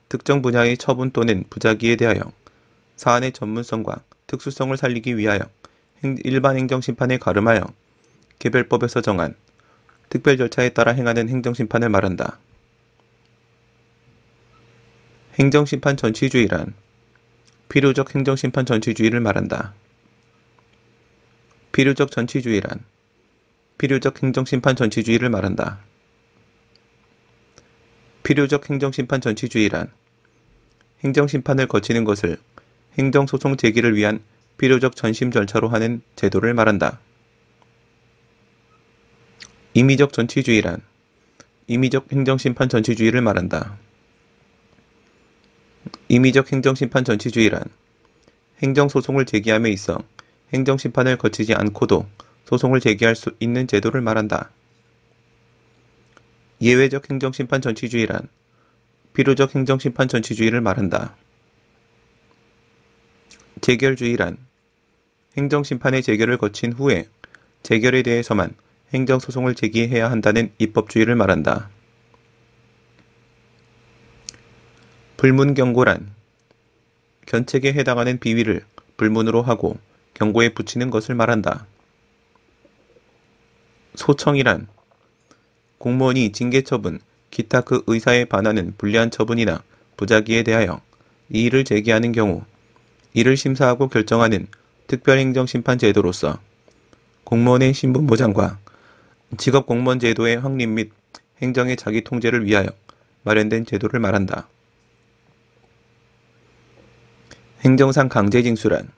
특정 분야의 처분 또는 부작위에 대하여 사안의 전문성과 특수성을 살리기 위하여 일반 행정심판에 가름하여 개별법에서 정한 특별 절차에 따라 행하는 행정심판을 말한다. 행정심판 전치주의란 필요적 행정심판 전치주의를 말한다. 필요적 전치주의란 필요적 행정심판 전치주의를 말한다. 필요적 행정심판 전치주의란 행정심판을 거치는 것을 행정소송 제기를 위한 필요적 전심 절차로 하는 제도를 말한다. 임의적 전치주의란 임의적 행정심판 전치주의를 말한다. 임의적 행정심판 전치주의란 행정소송을 제기함에 있어 행정심판을 거치지 않고도 소송을 제기할 수 있는 제도를 말한다. 예외적 행정심판 전치주의란 필요적 행정심판 전치주의를 말한다. 재결주의란 행정심판의 재결을 거친 후에 재결에 대해서만 행정소송을 제기해야 한다는 입법주의를 말한다. 불문경고란 견책에 해당하는 비위를 불문으로 하고 경고에 붙이는 것을 말한다. 소청이란 공무원이 징계처분, 기타 그 의사에 반하는 불리한 처분이나 부작위에 대하여 이의를 제기하는 경우 이를 심사하고 결정하는 특별행정심판 제도로서 공무원의 신분 보장과 직업공무원 제도의 확립 및 행정의 자기 통제를 위하여 마련된 제도를 말한다. 행정상 강제징수란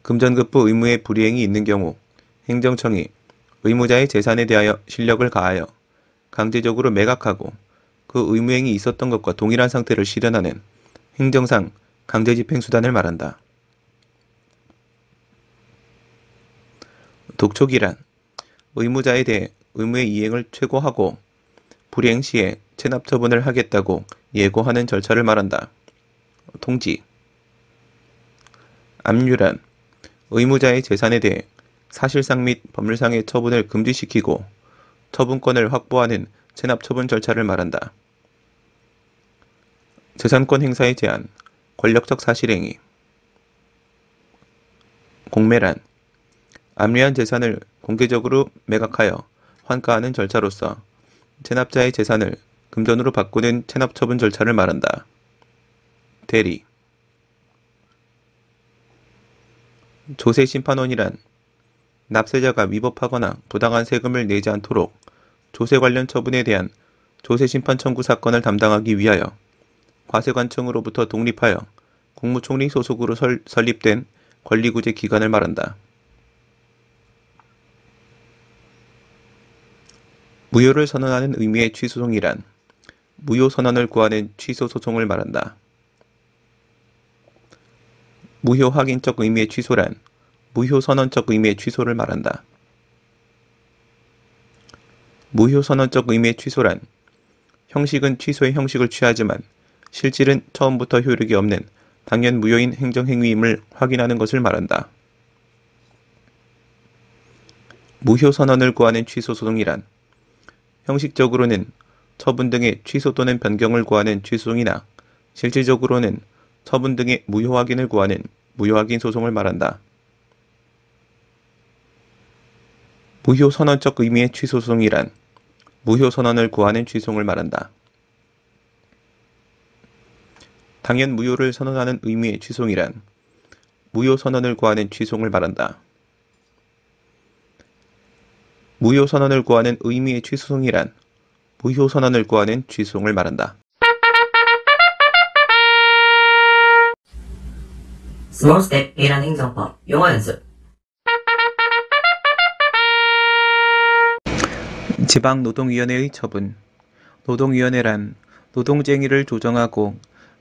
금전급부 의무의 불이행이 있는 경우 행정청이 의무자의 재산에 대하여 실력을 가하여 강제적으로 매각하고 그 의무행위 있었던 것과 동일한 상태를 실현하는 행정상 강제집행수단을 말한다. 독촉이란 의무자에 대해 의무의 이행을 최고하고 불이행 시에 체납처분을 하겠다고 예고하는 절차를 말한다. 통지 압류란 의무자의 재산에 대해 사실상 및 법률상의 처분을 금지시키고 처분권을 확보하는 체납처분 절차를 말한다. 재산권 행사의 제한, 권력적 사실행위 공매란 압류한 재산을 공개적으로 매각하여 환가하는 절차로서 체납자의 재산을 금전으로 바꾸는 체납처분 절차를 말한다. 대리 조세심판원이란 납세자가 위법하거나 부당한 세금을 내지 않도록 조세 관련 처분에 대한 조세심판 청구 사건을 담당하기 위하여 과세관청으로부터 독립하여 국무총리 소속으로 설립된 권리구제 기관을 말한다. 무효를 선언하는 의미의 취소송이란 무효 선언을 구하는 취소 소송을 말한다. 무효 확인적 의미의 취소란 무효 선언적 의미의 취소를 말한다. 무효 선언적 의미의 취소란 형식은 취소의 형식을 취하지만 실질은 처음부터 효력이 없는 당연 무효인 행정행위임을 확인하는 것을 말한다. 무효 선언을 구하는 취소 소송이란 형식적으로는 처분 등의 취소 또는 변경을 구하는 취소송이나 실질적으로는 처분 등의 무효 확인을 구하는 무효 확인 소송을 말한다. 무효 선언적 의미의 취소 소송이란 무효 선언을 구하는 취소송을 말한다. 당연 무효를 선언하는 의미의 취소송이란 무효 선언을 구하는 취소송을 말한다. 무효 선언을 구하는 의미의 취소송이란 무효 선언을 구하는 취소송을 말한다. Small Step 1란 행정법 용어 연습 지방노동위원회의 처분 노동위원회란 노동쟁의를 조정하고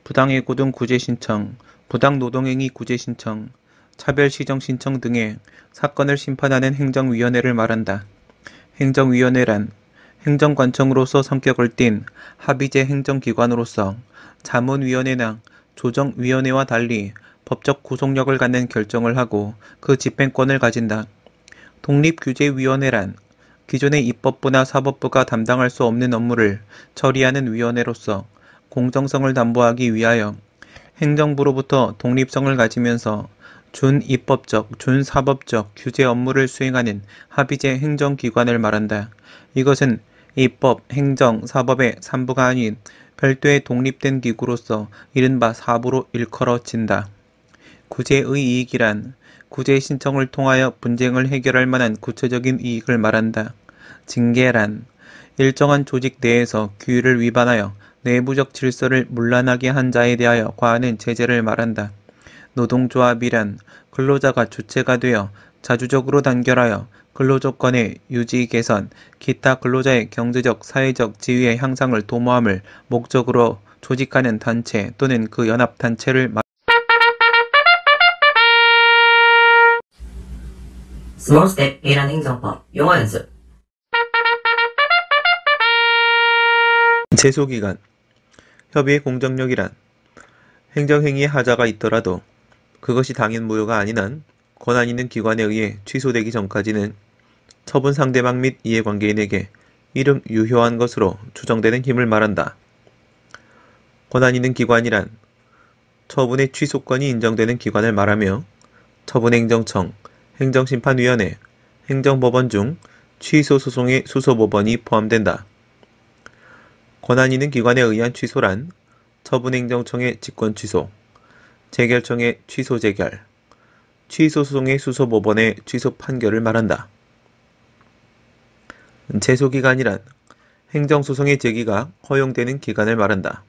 부당해고 등 구제신청, 부당노동행위 구제신청, 차별시정신청 등의 사건을 심판하는 행정위원회를 말한다. 행정위원회란 행정관청으로서 성격을 띤 합의제 행정기관으로서 자문위원회나 조정위원회와 달리 법적 구속력을 갖는 결정을 하고 그 집행권을 가진다. 독립규제위원회란 기존의 입법부나 사법부가 담당할 수 없는 업무를 처리하는 위원회로서 공정성을 담보하기 위하여 행정부로부터 독립성을 가지면서 준입법적, 준사법적 규제 업무를 수행하는 합의제 행정기관을 말한다. 이것은 입법, 행정, 사법의 산부가 아닌 별도의 독립된 기구로서 이른바 사부로 일컬어진다. 구제의 이익이란 구제 신청을 통하여 분쟁을 해결할 만한 구체적인 이익을 말한다. 징계란 일정한 조직 내에서 규율을 위반하여 내부적 질서를 문란하게 한 자에 대하여 과하는 제재를 말한다. 노동조합이란 근로자가 주체가 되어 자주적으로 단결하여 근로조건의 유지 개선, 기타 근로자의 경제적, 사회적 지위의 향상을 도모함을 목적으로 조직하는 단체 또는 그 연합단체를 말한다. Small Step A라는 행정법 용어 연습. 제소기간. 협의의 공정력이란 행정행위의 하자가 있더라도 그것이 당연 무효가 아닌 한 권한 있는 기관에 의해 취소되기 전까지는 처분 상대방 및 이해관계인에게 이름 유효한 것으로 추정되는 힘을 말한다. 권한 있는 기관이란 처분의 취소권이 인정되는 기관을 말하며 처분행정청, 행정심판위원회, 행정법원 중 취소소송의 수소법원이 포함된다. 권한 있는 기관에 의한 취소란 처분행정청의 직권취소, 재결청의 취소재결, 취소소송의 수소법원의 취소 판결을 말한다. 제소기간이란 행정소송의 제기가 허용되는 기간을 말한다.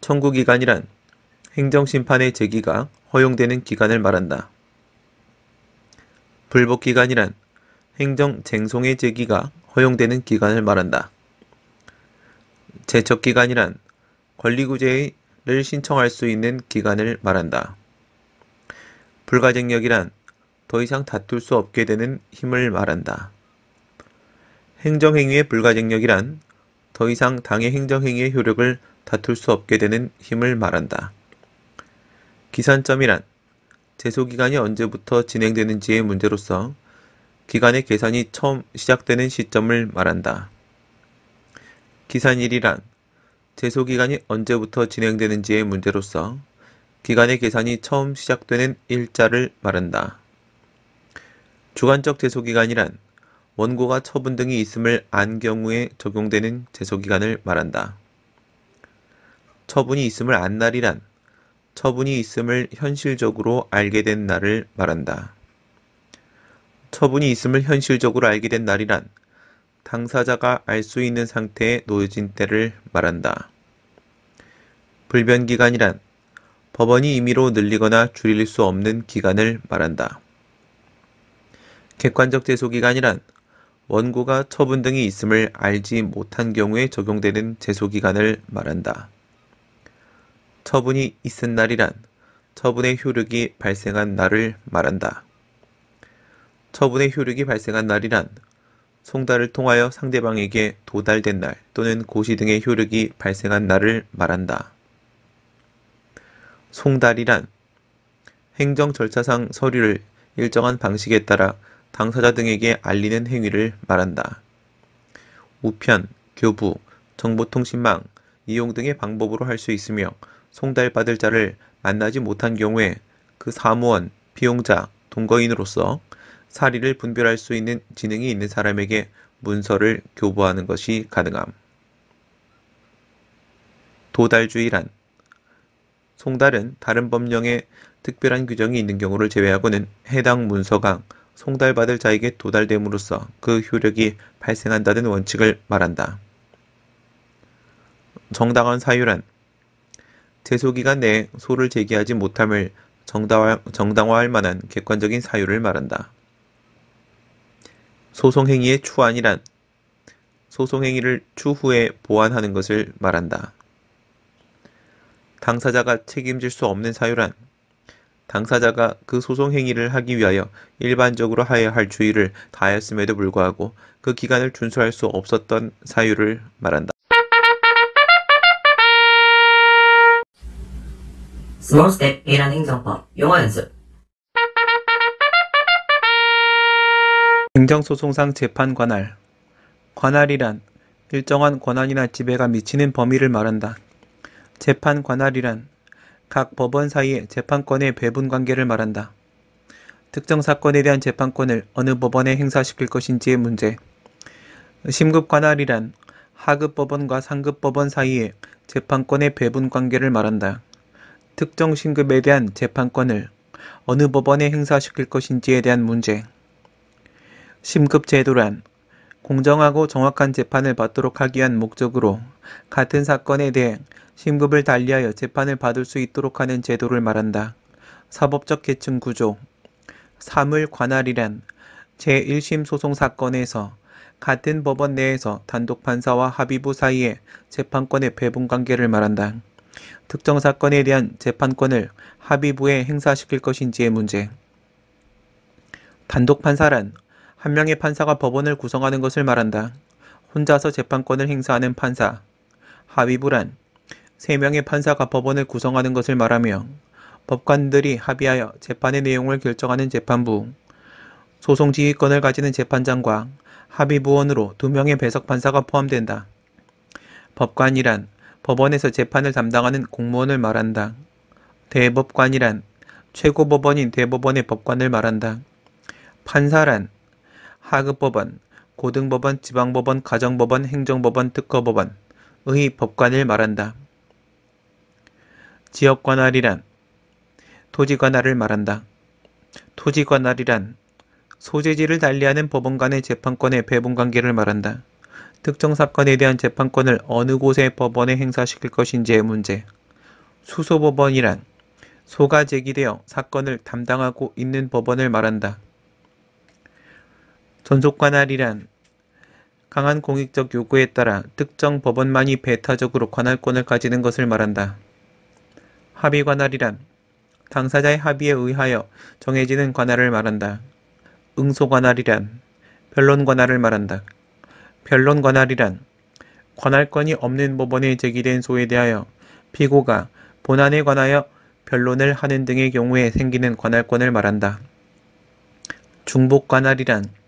청구기간이란 행정심판의 제기가 허용되는 기간을 말한다. 불복기간이란 행정쟁송의 제기가 허용되는 기간을 말한다. 제척기간이란 권리구제를 신청할 수 있는 기간을 말한다. 불가쟁력이란 더 이상 다툴 수 없게 되는 힘을 말한다. 행정행위의 불가쟁력이란 더 이상 당의 행정행위의 효력을 다툴 수 없게 되는 힘을 말한다. 기산점이란 제소기간이 언제부터 진행되는지의 문제로서 기간의 계산이 처음 시작되는 시점을 말한다. 기산일이란 제소기간이 언제부터 진행되는지의 문제로서 기간의 계산이 처음 시작되는 일자를 말한다. 주관적 제소기간이란 원고가 처분 등이 있음을 안 경우에 적용되는 제소기간을 말한다. 처분이 있음을 안 날이란 처분이 있음을 현실적으로 알게 된 날을 말한다. 처분이 있음을 현실적으로 알게 된 날이란 당사자가 알 수 있는 상태에 놓여진 때를 말한다. 불변기간이란 법원이 임의로 늘리거나 줄일 수 없는 기간을 말한다. 객관적 제소기간이란 원고가 처분 등이 있음을 알지 못한 경우에 적용되는 제소기간을 말한다. 처분이 있은 날이란 처분의 효력이 발생한 날을 말한다. 처분의 효력이 발생한 날이란 송달을 통하여 상대방에게 도달된 날 또는 고시 등의 효력이 발생한 날을 말한다. 송달이란 행정 절차상 서류를 일정한 방식에 따라 당사자 등에게 알리는 행위를 말한다. 우편, 교부, 정보통신망, 이용 등의 방법으로 할 수 있으며 송달받을 자를 만나지 못한 경우에 그 사무원, 비용자, 동거인으로서 사리를 분별할 수 있는 지능이 있는 사람에게 문서를 교부하는 것이 가능함. 도달주의란 송달은 다른 법령에 특별한 규정이 있는 경우를 제외하고는 해당 문서가 송달받을 자에게 도달됨으로써 그 효력이 발생한다는 원칙을 말한다. 정당한 사유란 제소기간 내에 소를 제기하지 못함을 정당화할 만한 객관적인 사유를 말한다. 소송행위의 추안이란 소송행위를 추후에 보완하는 것을 말한다. 당사자가 책임질 수 없는 사유란 당사자가 그 소송행위를 하기 위하여 일반적으로 하여야 할 주의를 다하였음에도 불구하고 그 기간을 준수할 수 없었던 사유를 말한다. Small Step A라는 행정법 용어 연습. 행정소송상 재판 관할. 관할이란 일정한 권한이나 지배가 미치는 범위를 말한다. 재판 관할이란 각 법원 사이의 재판권의 배분 관계를 말한다. 특정 사건에 대한 재판권을 어느 법원에 행사시킬 것인지의 문제. 심급 관할이란 하급 법원과 상급 법원 사이의 재판권의 배분 관계를 말한다. 특정 신급에 대한 재판권을 어느 법원에 행사시킬 것인지에 대한 문제. 심급 제도란 공정하고 정확한 재판을 받도록 하기 위한 목적으로 같은 사건에 대해 심급을 달리하여 재판을 받을 수 있도록 하는 제도를 말한다. 사법적 계층 구조. 사물 관할이란 제1심 소송 사건에서 같은 법원 내에서 단독 판사와 합의부 사이의 재판권의 배분 관계를 말한다. 특정 사건에 대한 재판권을 합의부에 행사시킬 것인지의 문제. 단독 판사란 한 명의 판사가 법원을 구성하는 것을 말한다. 혼자서 재판권을 행사하는 판사. 합의부란 세 명의 판사가 법원을 구성하는 것을 말하며 법관들이 합의하여 재판의 내용을 결정하는 재판부, 소송 지휘권을 가지는 재판장과 합의부원으로 두 명의 배석 판사가 포함된다. 법관이란 법원에서 재판을 담당하는 공무원을 말한다. 대법관이란 최고법원인 대법원의 법관을 말한다. 판사란 하급법원, 고등법원, 지방법원, 가정법원, 행정법원, 특허법원의 법관을 말한다. 지역관할이란 토지관할을 말한다. 토지관할이란 소재지를 달리하는 법원 간의 재판권의 배분관계를 말한다. 특정 사건에 대한 재판권을 어느 곳의 법원에 행사시킬 것인지의 문제. 수소법원이란 소가 제기되어 사건을 담당하고 있는 법원을 말한다. 전속관할이란 강한 공익적 요구에 따라 특정 법원만이 배타적으로 관할권을 가지는 것을 말한다. 합의관할이란 당사자의 합의에 의하여 정해지는 관할을 말한다. 응소관할이란 변론관할을 말한다. 변론관할이란 관할권이 없는 법원에 제기된 소에 대하여 피고가 본안에 관하여 변론을 하는 등의 경우에 생기는 관할권을 말한다. 중복관할이란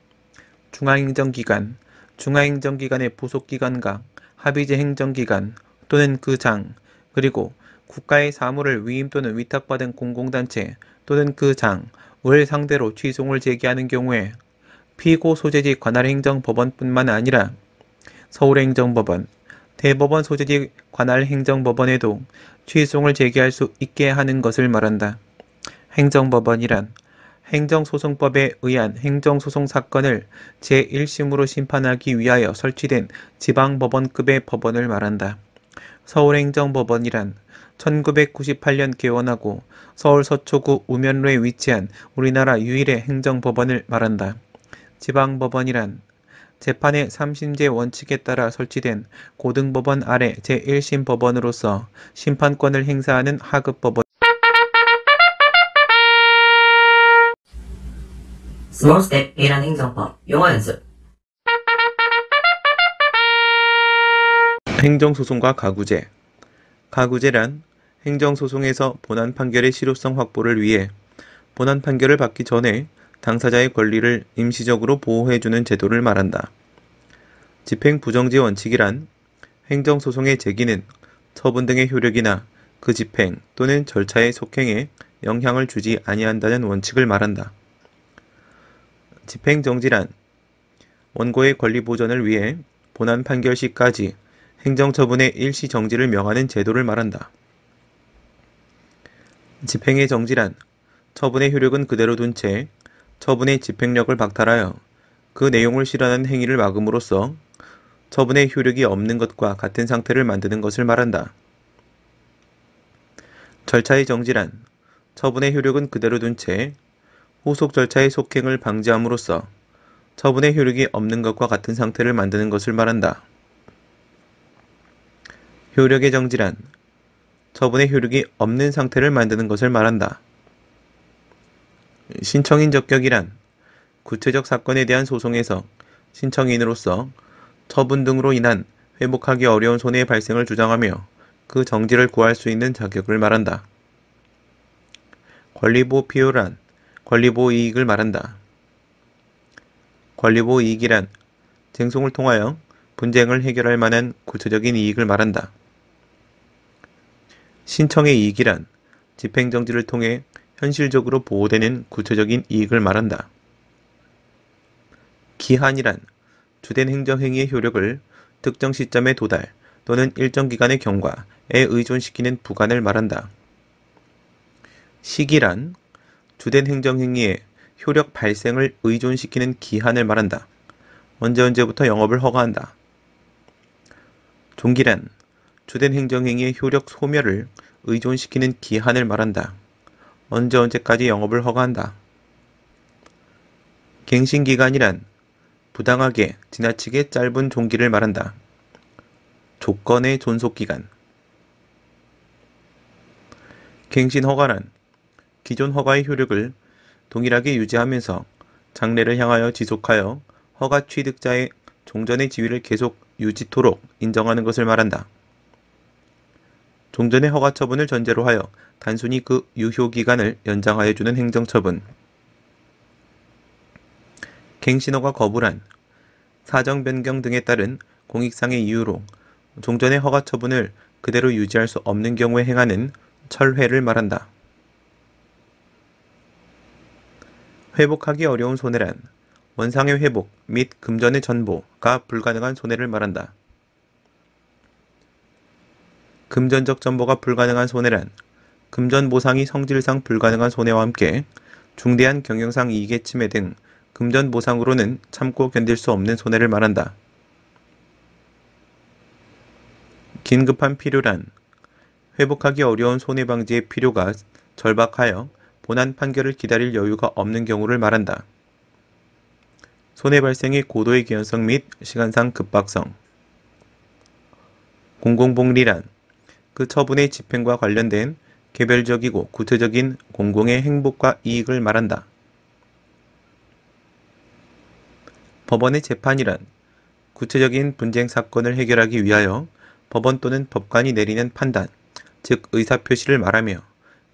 중앙행정기관, 중앙행정기관의 부속기관과 합의제 행정기관 또는 그 장, 그리고 국가의 사무를 위임 또는 위탁받은 공공단체 또는 그 장을 상대로 취송을 제기하는 경우에 피고 소재지 관할행정법원뿐만 아니라 서울행정법원, 대법원 소재지 관할행정법원에도 취송을 제기할 수 있게 하는 것을 말한다. 행정법원이란 행정소송법에 의한 행정소송 사건을 제1심으로 심판하기 위하여 설치된 지방법원급의 법원을 말한다. 서울행정법원이란 1998년 개원하고 서울 서초구 우면로에 위치한 우리나라 유일의 행정법원을 말한다. 지방법원이란 재판의 3심제 원칙에 따라 설치된 고등법원 아래 제1심 법원으로서 심판권을 행사하는 하급법원. Small Step A라는 행정법 용어 연습. 행정소송과 가구제. 가구제란 행정소송에서 본안 판결의 실효성 확보를 위해 본안 판결을 받기 전에 당사자의 권리를 임시적으로 보호해주는 제도를 말한다. 집행부정지 원칙이란 행정소송의 제기는 처분 등의 효력이나 그 집행 또는 절차의 속행에 영향을 주지 아니한다는 원칙을 말한다. 집행정지란 원고의 권리 보전을 위해 본안 판결 시까지 행정처분의 일시정지를 명하는 제도를 말한다. 집행의 정지란 처분의 효력은 그대로 둔 채 처분의 집행력을 박탈하여 그 내용을 실현하는 행위를 막음으로써 처분의 효력이 없는 것과 같은 상태를 만드는 것을 말한다. 절차의 정지란 처분의 효력은 그대로 둔 채 후속 절차의 속행을 방지함으로써 처분의 효력이 없는 것과 같은 상태를 만드는 것을 말한다. 효력의 정지란 처분의 효력이 없는 상태를 만드는 것을 말한다. 신청인 적격이란 구체적 사건에 대한 소송에서 신청인으로서 처분 등으로 인한 회복하기 어려운 손해의 발생을 주장하며 그 정지를 구할 수 있는 자격을 말한다. 권리보호 필요란 권리보호 이익을 말한다. 권리보호 이익이란 쟁송을 통하여 분쟁을 해결할 만한 구체적인 이익을 말한다. 신청의 이익이란 집행정지를 통해 현실적으로 보호되는 구체적인 이익을 말한다. 기한이란 주된 행정행위의 효력을 특정 시점에 도달 또는 일정 기간의 경과에 의존시키는 부관을 말한다. 시기란 주된 행정행위의 효력 발생을 의존시키는 기한을 말한다. 언제부터 영업을 허가한다. 종기란 주된 행정행위의 효력 소멸을 의존시키는 기한을 말한다. 언제까지 영업을 허가한다. 갱신기간이란 부당하게 지나치게 짧은 종기를 말한다. 조건의 존속기간. 갱신허가란 기존 허가의 효력을 동일하게 유지하면서 장래를 향하여 지속하여 허가 취득자의 종전의 지위를 계속 유지토록 인정하는 것을 말한다. 종전의 허가 처분을 전제로 하여 단순히 그 유효기간을 연장하여 주는 행정처분. 갱신허가 거부란 사정 변경 등에 따른 공익상의 이유로 종전의 허가 처분을 그대로 유지할 수 없는 경우에 행하는 철회를 말한다. 회복하기 어려운 손해란 원상의 회복 및 금전의 전보가 불가능한 손해를 말한다. 금전적 전보가 불가능한 손해란 금전 보상이 성질상 불가능한 손해와 함께 중대한 경영상 이익의 침해 등 금전 보상으로는 참고 견딜 수 없는 손해를 말한다. 긴급한 필요란 회복하기 어려운 손해 방지의 필요가 절박하여 본안 판결을 기다릴 여유가 없는 경우를 말한다. 손해 발생의 고도의 개연성 및 시간상 급박성. 공공복리란 그 처분의 집행과 관련된 개별적이고 구체적인 공공의 행복과 이익을 말한다. 법원의 재판이란 구체적인 분쟁 사건을 해결하기 위하여 법원 또는 법관이 내리는 판단, 즉 의사표시를 말하며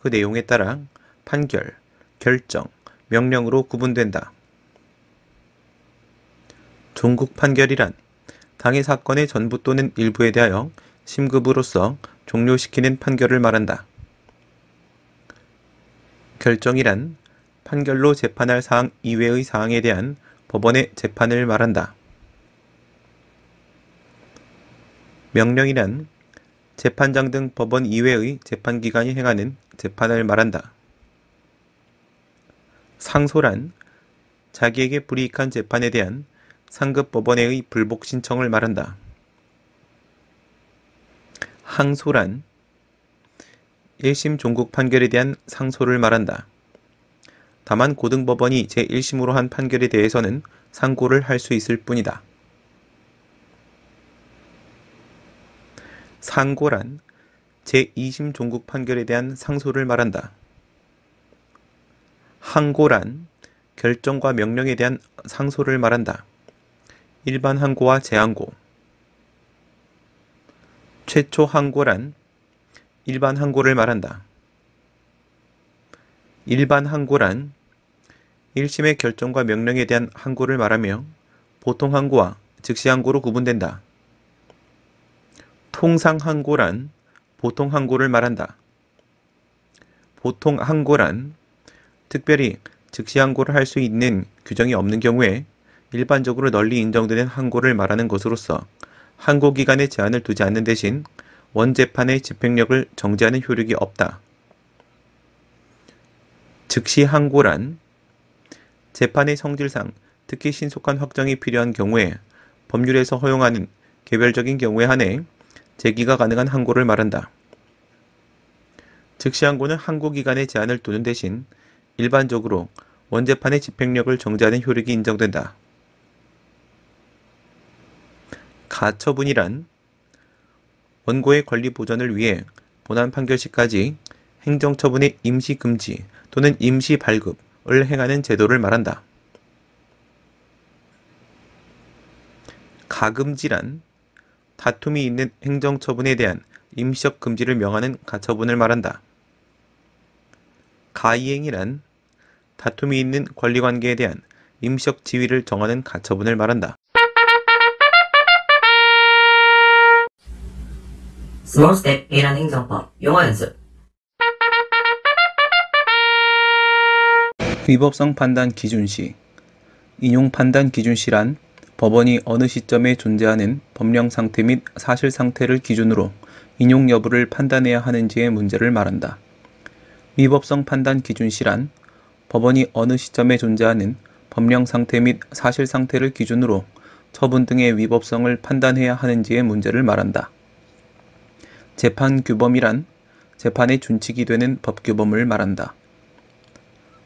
그 내용에 따라 판결, 결정, 명령으로 구분된다. 종국 판결이란 당해 사건의 전부 또는 일부에 대하여 심급으로써 종료시키는 판결을 말한다. 결정이란 판결로 재판할 사항 이외의 사항에 대한 법원의 재판을 말한다. 명령이란 재판장 등 법원 이외의 재판기관이 행하는 재판을 말한다. 상소란 자기에게 불이익한 재판에 대한 상급 법원에의 불복 신청을 말한다. 항소란 1심 종국 판결에 대한 상소를 말한다. 다만 고등법원이 제1심으로 한 판결에 대해서는 상고를 할 수 있을 뿐이다. 상고란 제2심 종국 판결에 대한 상소를 말한다. 항고란 결정과 명령에 대한 상소를 말한다. 일반 항고와 재항고. 최초 항고란 일반 항고를 말한다. 일반 항고란 1심의 결정과 명령에 대한 항고를 말하며 보통 항고와 즉시 항고로 구분된다. 통상 항고란 보통 항고를 말한다. 보통 항고란 특별히 즉시 항고를 할 수 있는 규정이 없는 경우에 일반적으로 널리 인정되는 항고를 말하는 것으로서 항고 기간에 제한을 두지 않는 대신 원재판의 집행력을 정지하는 효력이 없다. 즉시 항고란 재판의 성질상 특히 신속한 확정이 필요한 경우에 법률에서 허용하는 개별적인 경우에 한해 제기가 가능한 항고를 말한다. 즉시 항고는 항고 기간에 제한을 두는 대신 일반적으로 원재판의 집행력을 정지하는 효력이 인정된다. 가처분이란 원고의 권리 보전을 위해 본안 판결 시까지 행정처분의 임시 금지 또는 임시 발급을 행하는 제도를 말한다. 가금지란 다툼이 있는 행정처분에 대한 임시적 금지를 명하는 가처분을 말한다. 가이행이란 다툼이 있는 권리관계에 대한 임시적 지위를 정하는 가처분을 말한다. Small Step A라는 행정법 용어 연습. 위법성 판단 기준시 인용 판단 기준시란 법원이 어느 시점에 존재하는 법령 상태 및 사실 상태를 기준으로 인용 여부를 판단해야 하는지의 문제를 말한다. 위법성 판단 기준시란 법원이 어느 시점에 존재하는 법령 상태 및 사실 상태를 기준으로 처분 등의 위법성을 판단해야 하는지의 문제를 말한다. 재판 규범이란 재판의 준칙이 되는 법규범을 말한다.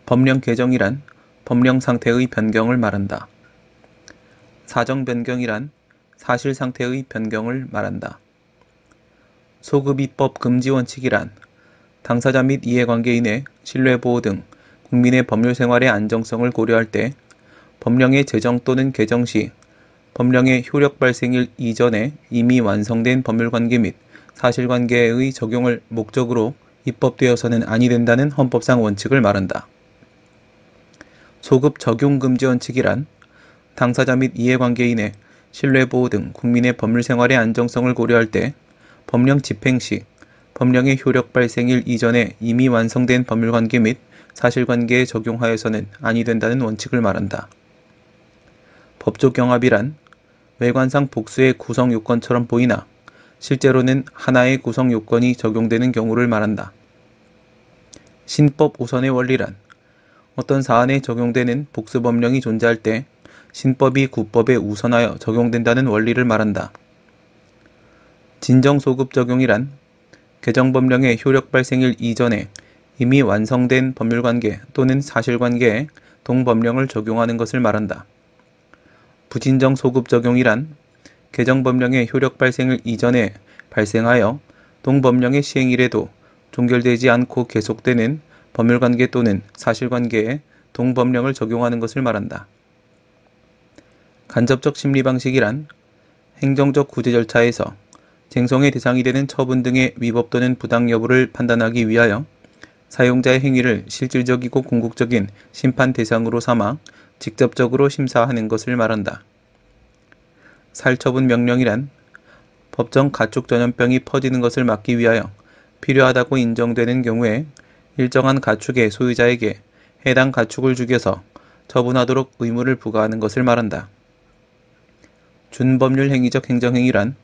법령 개정이란 법령 상태의 변경을 말한다. 사정 변경이란 사실 상태의 변경을 말한다. 소급입법 금지 원칙이란 당사자 및 이해관계인의 신뢰보호 등 국민의 법률 생활의 안정성을 고려할 때 법령의 제정 또는 개정 시 법령의 효력 발생일 이전에 이미 완성된 법률관계 및 사실관계의 적용을 목적으로 입법되어서는 아니 된다는 헌법상 원칙을 말한다. 소급 적용 금지 원칙이란 당사자 및 이해관계인의 신뢰보호 등 국민의 법률 생활의 안정성을 고려할 때 법령 집행 시 법령의 효력 발생일 이전에 이미 완성된 법률관계 및 사실관계에 적용하여서는 아니 된다는 원칙을 말한다. 법조 경합이란 외관상 복수의 구성 요건처럼 보이나 실제로는 하나의 구성 요건이 적용되는 경우를 말한다. 신법 우선의 원리란 어떤 사안에 적용되는 복수법령이 존재할 때 신법이 구법에 우선하여 적용된다는 원리를 말한다. 진정소급 적용이란 개정법령의 효력 발생일 이전에 이미 완성된 법률관계 또는 사실관계에 동법령을 적용하는 것을 말한다. 부진정 소급 적용이란 개정법령의 효력 발생일 이전에 발생하여 동법령의 시행일에도 종결되지 않고 계속되는 법률관계 또는 사실관계에 동법령을 적용하는 것을 말한다. 간접적 심리방식이란 행정적 구제 절차에서 쟁송의 대상이 되는 처분 등의 위법 또는 부당 여부를 판단하기 위하여 사용자의 행위를 실질적이고 궁극적인 심판 대상으로 삼아 직접적으로 심사하는 것을 말한다. 살처분 명령이란 법정 가축 전염병이 퍼지는 것을 막기 위하여 필요하다고 인정되는 경우에 일정한 가축의 소유자에게 해당 가축을 죽여서 처분하도록 의무를 부과하는 것을 말한다. 준법률 행위적 행정행위란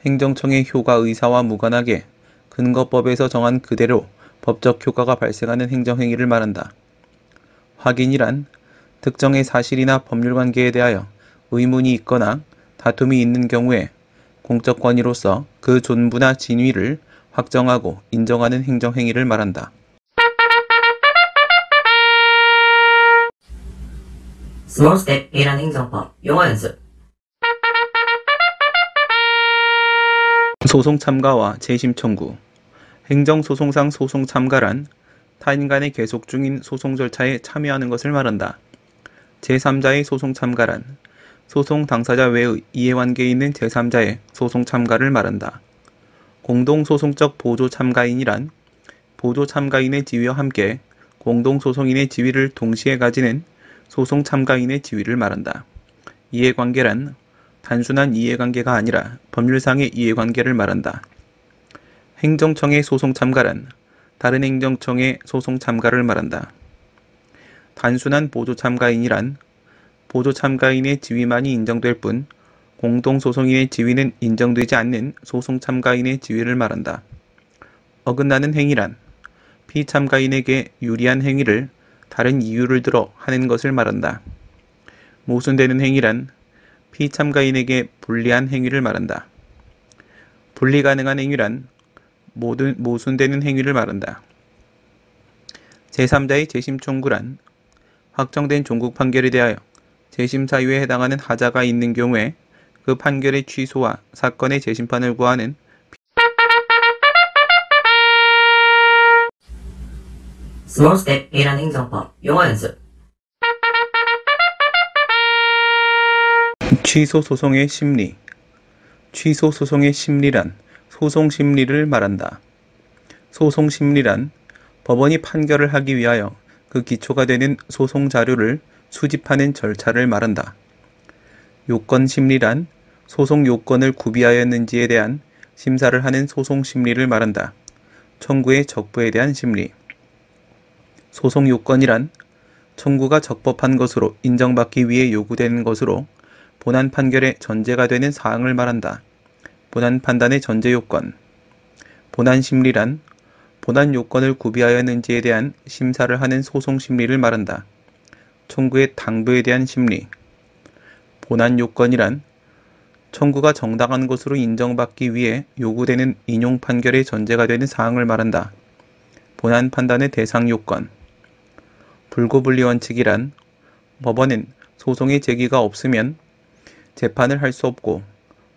행정청의 효과 의사와 무관하게 근거법에서 정한 그대로 법적 효과가 발생하는 행정행위를 말한다. 확인이란 특정의 사실이나 법률관계에 대하여 의문이 있거나 다툼이 있는 경우에 공적 권위로서 그 존부나 진위를 확정하고 인정하는 행정행위를 말한다. Small Step A란 행정법 용어 연습. 소송 참가와 재심 청구. 행정소송상 소송 참가란 타인 간에 계속 중인 소송 절차에 참여하는 것을 말한다. 제3자의 소송 참가란 소송 당사자 외의 이해관계에 있는 제3자의 소송 참가를 말한다. 공동소송적 보조 참가인이란 보조 참가인의 지위와 함께 공동소송인의 지위를 동시에 가지는 소송 참가인의 지위를 말한다. 이해관계란 단순한 이해관계가 아니라 법률상의 이해관계를 말한다. 행정청의 소송 참가란 다른 행정청의 소송 참가를 말한다. 단순한 보조 참가인이란 보조 참가인의 지위만이 인정될 뿐 공동소송인의 지위는 인정되지 않는 소송 참가인의 지위를 말한다. 어긋나는 행위란 피참가인에게 유리한 행위를 다른 이유를 들어 하는 것을 말한다. 모순되는 행위란 피참가인에게 불리한 행위를 말한다. 분리 가능한 행위란 모든 모순되는 행위를 말한다. 제3자의 재심 청구란 확정된 종국 판결에 대하여 재심 사유에 해당하는 하자가 있는 경우에 그 판결의 취소와 사건의 재심판을 구하는 Small Step A란 행정법 용어 연습. 취소 소송의 심리. 취소 소송의 심리란 소송 심리를 말한다. 소송 심리란 법원이 판결을 하기 위하여 그 기초가 되는 소송 자료를 수집하는 절차를 말한다. 요건 심리란 소송 요건을 구비하였는지에 대한 심사를 하는 소송 심리를 말한다. 청구의 적부에 대한 심리. 소송 요건이란 청구가 적법한 것으로 인정받기 위해 요구되는 것으로 본안 판결의 전제가 되는 사항을 말한다. 본안 판단의 전제 요건. 본안 심리란 본안 요건을 구비하였는지에 대한 심사를 하는 소송 심리를 말한다. 청구의 당부에 대한 심리. 본안 요건이란 청구가 정당한 것으로 인정받기 위해 요구되는 인용 판결의 전제가 되는 사항을 말한다. 본안 판단의 대상 요건. 불고불리 원칙이란 법원은 소송의 제기가 없으면 재판을 할 수 없고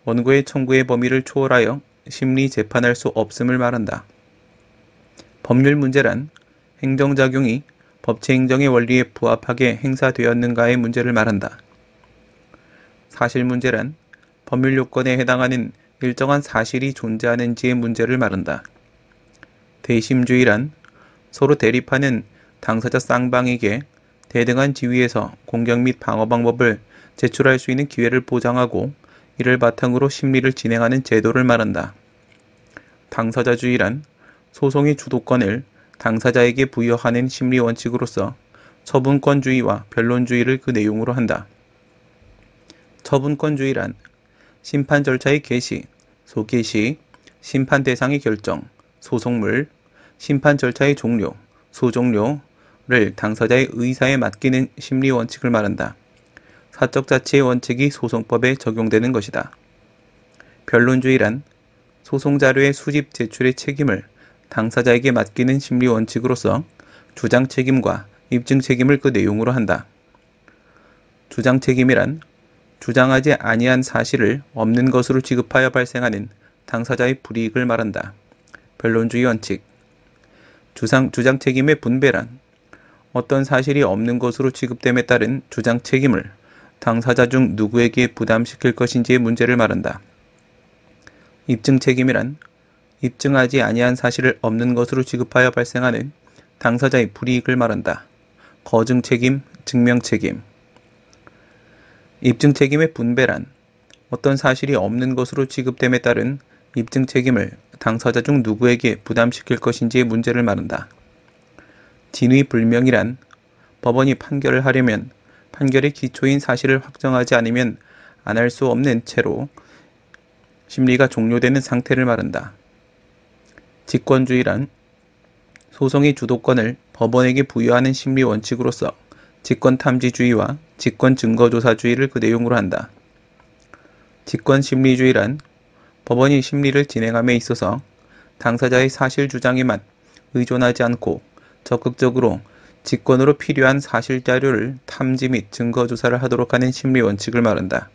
원고의 청구의 범위를 초월하여 심리 재판할 수 없음을 말한다. 법률 문제란 행정작용이 법치 행정의 원리에 부합하게 행사되었는가의 문제를 말한다. 사실 문제란 법률 요건에 해당하는 일정한 사실이 존재하는지의 문제를 말한다. 대심주의란 서로 대립하는 당사자 쌍방에게 대등한 지위에서 공격 및 방어 방법을 제출할 수 있는 기회를 보장하고 이를 바탕으로 심리를 진행하는 제도를 말한다. 당사자주의란 소송의 주도권을 당사자에게 부여하는 심리 원칙으로서 처분권주의와 변론주의를 그 내용으로 한다. 처분권주의란 심판 절차의 개시, 소개시, 심판 대상의 결정, 소송물, 심판 절차의 종료, 소종료를 당사자의 의사에 맡기는 심리 원칙을 말한다. 사적 자치의 원칙이 소송법에 적용되는 것이다. 변론주의란 소송 자료의 수집 제출의 책임을 당사자에게 맡기는 심리 원칙으로서 주장 책임과 입증 책임을 그 내용으로 한다. 주장 책임이란 주장하지 아니한 사실을 없는 것으로 취급하여 발생하는 당사자의 불이익을 말한다. 변론주의 원칙 주장 책임의 분배란 어떤 사실이 없는 것으로 취급됨에 따른 주장 책임을 당사자 중 누구에게 부담시킬 것인지의 문제를 말한다. 입증 책임이란 입증하지 아니한 사실을 없는 것으로 취급하여 발생하는 당사자의 불이익을 말한다. 거증 책임, 증명 책임 입증 책임의 분배란 어떤 사실이 없는 것으로 취급됨에 따른 입증 책임을 당사자 중 누구에게 부담시킬 것인지의 문제를 말한다. 진위불명이란 법원이 판결을 하려면 판결의 기초인 사실을 확정하지 않으면 안 할 수 없는 채로 심리가 종료되는 상태를 말한다. 직권주의란 소송의 주도권을 법원에게 부여하는 심리 원칙으로서 직권탐지주의와 직권증거조사주의를 그 내용으로 한다. 직권심리주의란 법원이 심리를 진행함에 있어서 당사자의 사실 주장에만 의존하지 않고 적극적으로 직권으로 필요한 사실 자료를 탐지 및 증거 조사를 하도록 하는 심리 원칙을 말한다.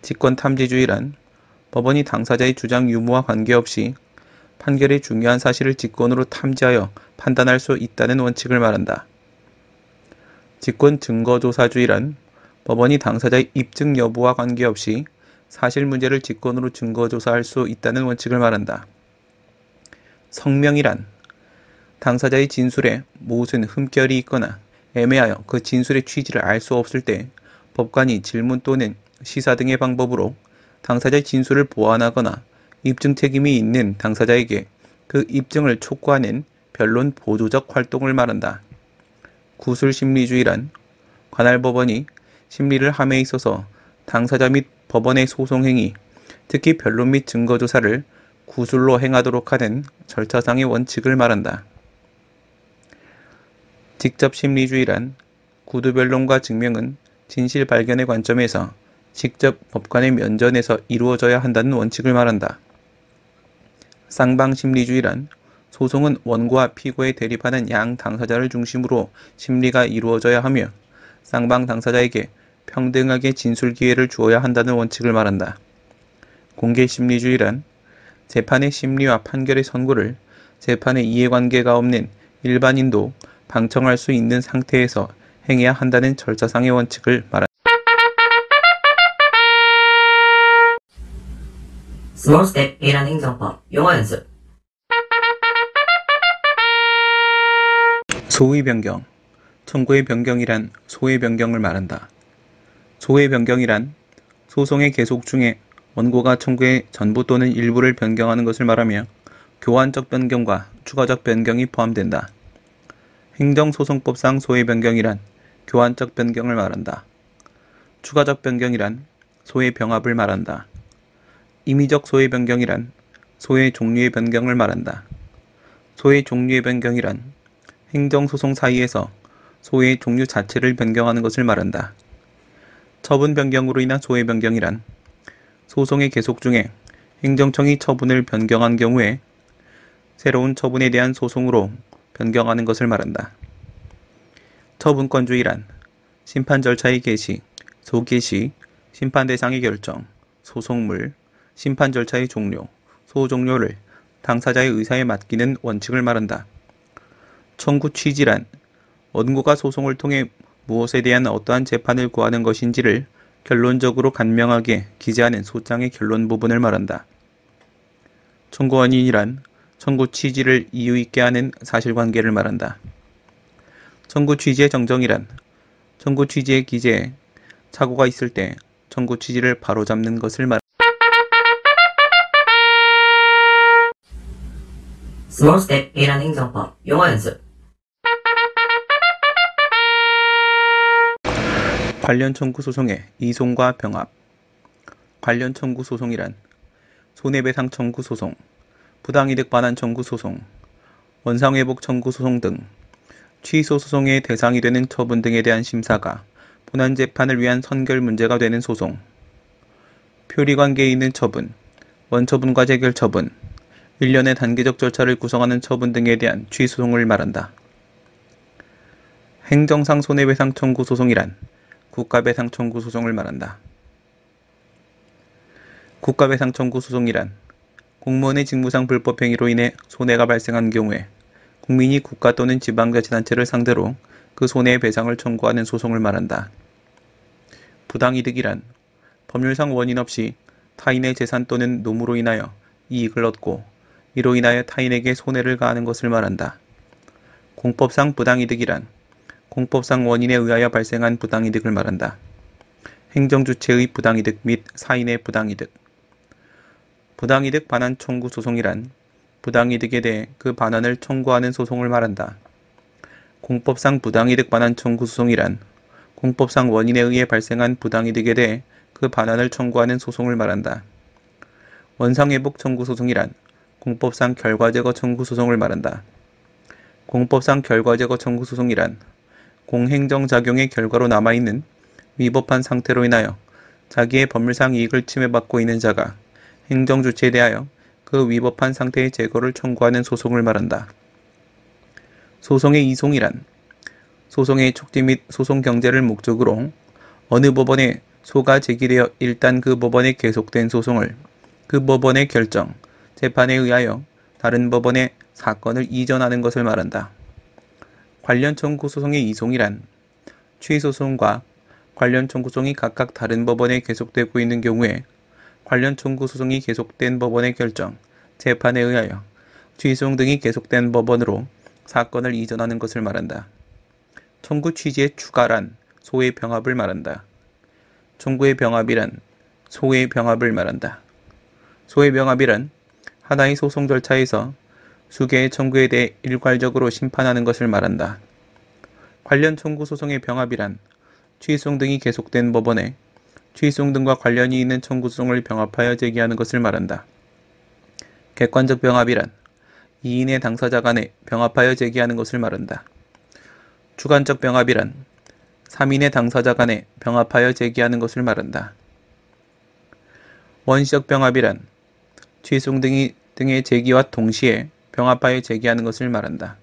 직권탐지주의란 법원이 당사자의 주장 유무와 관계없이 판결의 중요한 사실을 직권으로 탐지하여 판단할 수 있다는 원칙을 말한다. 직권증거조사주의란 법원이 당사자의 입증 여부와 관계없이 사실 문제를 직권으로 증거조사할 수 있다는 원칙을 말한다. 성명이란 당사자의 진술에 무슨 흠결이 있거나 애매하여 그 진술의 취지를 알 수 없을 때 법관이 질문 또는 시사 등의 방법으로 당사자의 진술을 보완하거나 입증 책임이 있는 당사자에게 그 입증을 촉구하는 변론 보조적 활동을 말한다. 구술심리주의란 관할 법원이 심리를 함에 있어서 당사자 및 법원의 소송행위, 특히 변론 및 증거조사를 구술로 행하도록 하는 절차상의 원칙을 말한다. 직접심리주의란 구두변론과 증명은 진실 발견의 관점에서 직접 법관의 면전에서 이루어져야 한다는 원칙을 말한다. 쌍방심리주의란 소송은 원고와 피고에 대립하는 양 당사자를 중심으로 심리가 이루어져야 하며 쌍방 당사자에게 평등하게 진술 기회를 주어야 한다는 원칙을 말한다. 공개심리주의란 재판의 심리와 판결의 선고를 재판의 이해관계가 없는 일반인도 방청할 수 있는 상태에서 행해야 한다는 절차상의 원칙을 말한다. Small Step A라는 행정법 용어 연습 소의 변경 청구의 변경이란 소의 변경을 말한다. 소의 변경이란 소송의 계속 중에 원고가 청구의 전부 또는 일부를 변경하는 것을 말하며 교환적 변경과 추가적 변경이 포함된다. 행정소송법상 소의 변경이란 교환적 변경을 말한다. 추가적 변경이란 소의 병합을 말한다. 임의적 소의 변경이란 소의 종류의 변경을 말한다. 소의 종류의 변경이란 행정소송 사이에서 소의 종류 자체를 변경하는 것을 말한다. 처분 변경으로 인한 소의 변경이란 소송의 계속 중에 행정청이 처분을 변경한 경우에 새로운 처분에 대한 소송으로 변경하는 것을 말한다. 처분권주의란 심판 절차의 개시, 소개시, 심판 대상의 결정, 소송물, 심판 절차의 종료, 소종료를 당사자의 의사에 맡기는 원칙을 말한다. 청구 취지란 원고가 소송을 통해 무엇에 대한 어떠한 재판을 구하는 것인지를 결론적으로 간명하게 기재하는 소장의 결론 부분을 말한다. 청구 원인이란 청구 취지를 이유 있게 하는 사실관계를 말한다. 청구 취지의 정정이란 청구 취지의 기재에 착오가 있을 때 청구 취지를 바로잡는 것을 말한다. Small Step A라는 행정법 용어 연습. 관련 청구 소송의 이송과 병합. 관련 청구 소송이란 손해배상 청구 소송, 부당이득 반환 청구 소송, 원상회복 청구 소송 등 취소 소송의 대상이 되는 처분 등에 대한 심사가 본안 재판을 위한 선결 문제가 되는 소송, 표리관계에 있는 처분, 원처분과 재결 처분, 일련의 단계적 절차를 구성하는 처분 등에 대한 취소송을 말한다. 행정상 손해배상 청구 소송이란 국가배상 청구 소송을 말한다. 국가배상 청구 소송이란 공무원의 직무상 불법행위로 인해 손해가 발생한 경우에 국민이 국가 또는 지방자치단체를 상대로 그 손해의 배상을 청구하는 소송을 말한다. 부당이득이란 법률상 원인 없이 타인의 재산 또는 노무로 인하여 이익을 얻고 이로 인하여 타인에게 손해를 가하는 것을 말한다. 공법상 부당이득이란 공법상 원인에 의하여 발생한 부당이득을 말한다. 행정주체의 부당이득 및 사인의 부당이득. 부당이득 반환 청구 소송이란 부당이득에 대해 그 반환을 청구하는 소송을 말한다. 공법상 부당이득 반환 청구 소송이란 공법상 원인에 의해 발생한 부당이득에 대해 그 반환을 청구하는 소송을 말한다. 원상회복 청구 소송이란 공법상 결과제거 청구 소송을 말한다. 공법상 결과제거 청구 소송이란 공행정작용의 결과로 남아있는 위법한 상태로 인하여 자기의 법률상 이익을 침해받고 있는 자가 행정주체에 대하여 그 위법한 상태의 제거를 청구하는 소송을 말한다. 소송의 이송이란 소송의 촉지 및 소송 경제를 목적으로 어느 법원에 소가 제기되어 일단 그 법원에 계속된 소송을 그 법원의 결정, 재판에 의하여 다른 법원에 사건을 이전하는 것을 말한다. 관련 청구 소송의 이송이란 취소소송과 관련 청구소송이 각각 다른 법원에 계속되고 있는 경우에 관련 청구 소송이 계속된 법원의 결정, 재판에 의하여 취소송 등이 계속된 법원으로 사건을 이전하는 것을 말한다. 청구 취지의 추가란 소의 병합을 말한다. 청구의 병합이란 소의 병합을 말한다. 소의 병합이란 하나의 소송 절차에서 수개의 청구에 대해 일괄적으로 심판하는 것을 말한다. 관련 청구 소송의 병합이란 취소송 등이 계속된 법원에 취소송 등과 관련이 있는 청구 소송을 병합하여 제기하는 것을 말한다. 객관적 병합이란 2인의 당사자 간에 병합하여 제기하는 것을 말한다. 주관적 병합이란 3인의 당사자 간에 병합하여 제기하는 것을 말한다. 원시적 병합이란 취소송 등의 제기와 동시에 병합하여 제기하는 것을 말한다.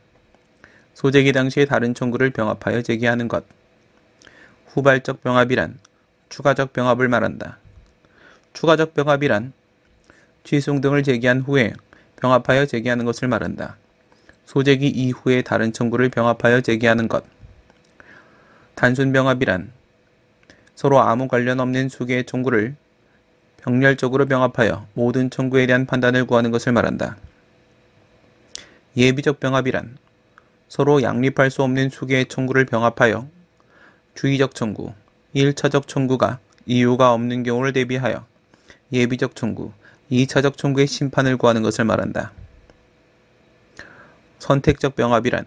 소제기 당시의 다른 청구를 병합하여 제기하는 것. 후발적 병합이란 추가적 병합을 말한다. 추가적 병합이란 취소송 등을 제기한 후에 병합하여 제기하는 것을 말한다. 소제기 이후에 다른 청구를 병합하여 제기하는 것. 단순 병합이란 서로 아무 관련 없는 수개의 청구를 병렬적으로 병합하여 모든 청구에 대한 판단을 구하는 것을 말한다. 예비적 병합이란 서로 양립할 수 없는 수개의 청구를 병합하여 주의적 청구, 1차적 청구가 이유가 없는 경우를 대비하여 예비적 청구, 2차적 청구의 심판을 구하는 것을 말한다. 선택적 병합이란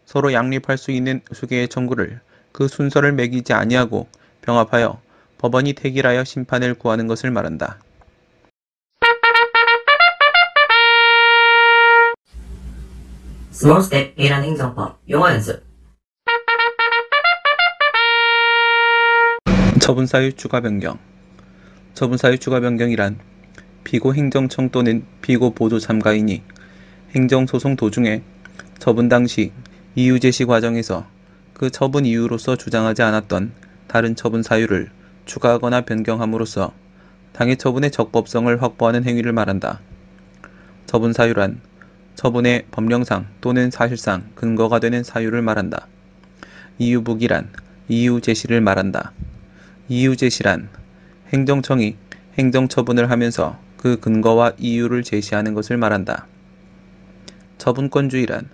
서로 양립할 수 있는 수개의 청구를 그 순서를 매기지 아니하고 병합하여 법원이 택일하여 심판을 구하는 것을 말한다. Small Step A라는 행정법 용어 연습. 처분사유 추가 변경. 처분사유 추가 변경이란 피고 행정청 또는 피고 보조 참가인이 행정소송 도중에 처분 당시 이유 제시 과정에서 그 처분 이유로서 주장하지 않았던 다른 처분 사유를 추가하거나 변경함으로써 당해 처분의 적법성을 확보하는 행위를 말한다. 처분 사유란 처분의 법령상 또는 사실상 근거가 되는 사유를 말한다. 이유북이란 이유 제시를 말한다. 이유 제시란 행정청이 행정처분을 하면서 그 근거와 이유를 제시하는 것을 말한다. 처분권주의란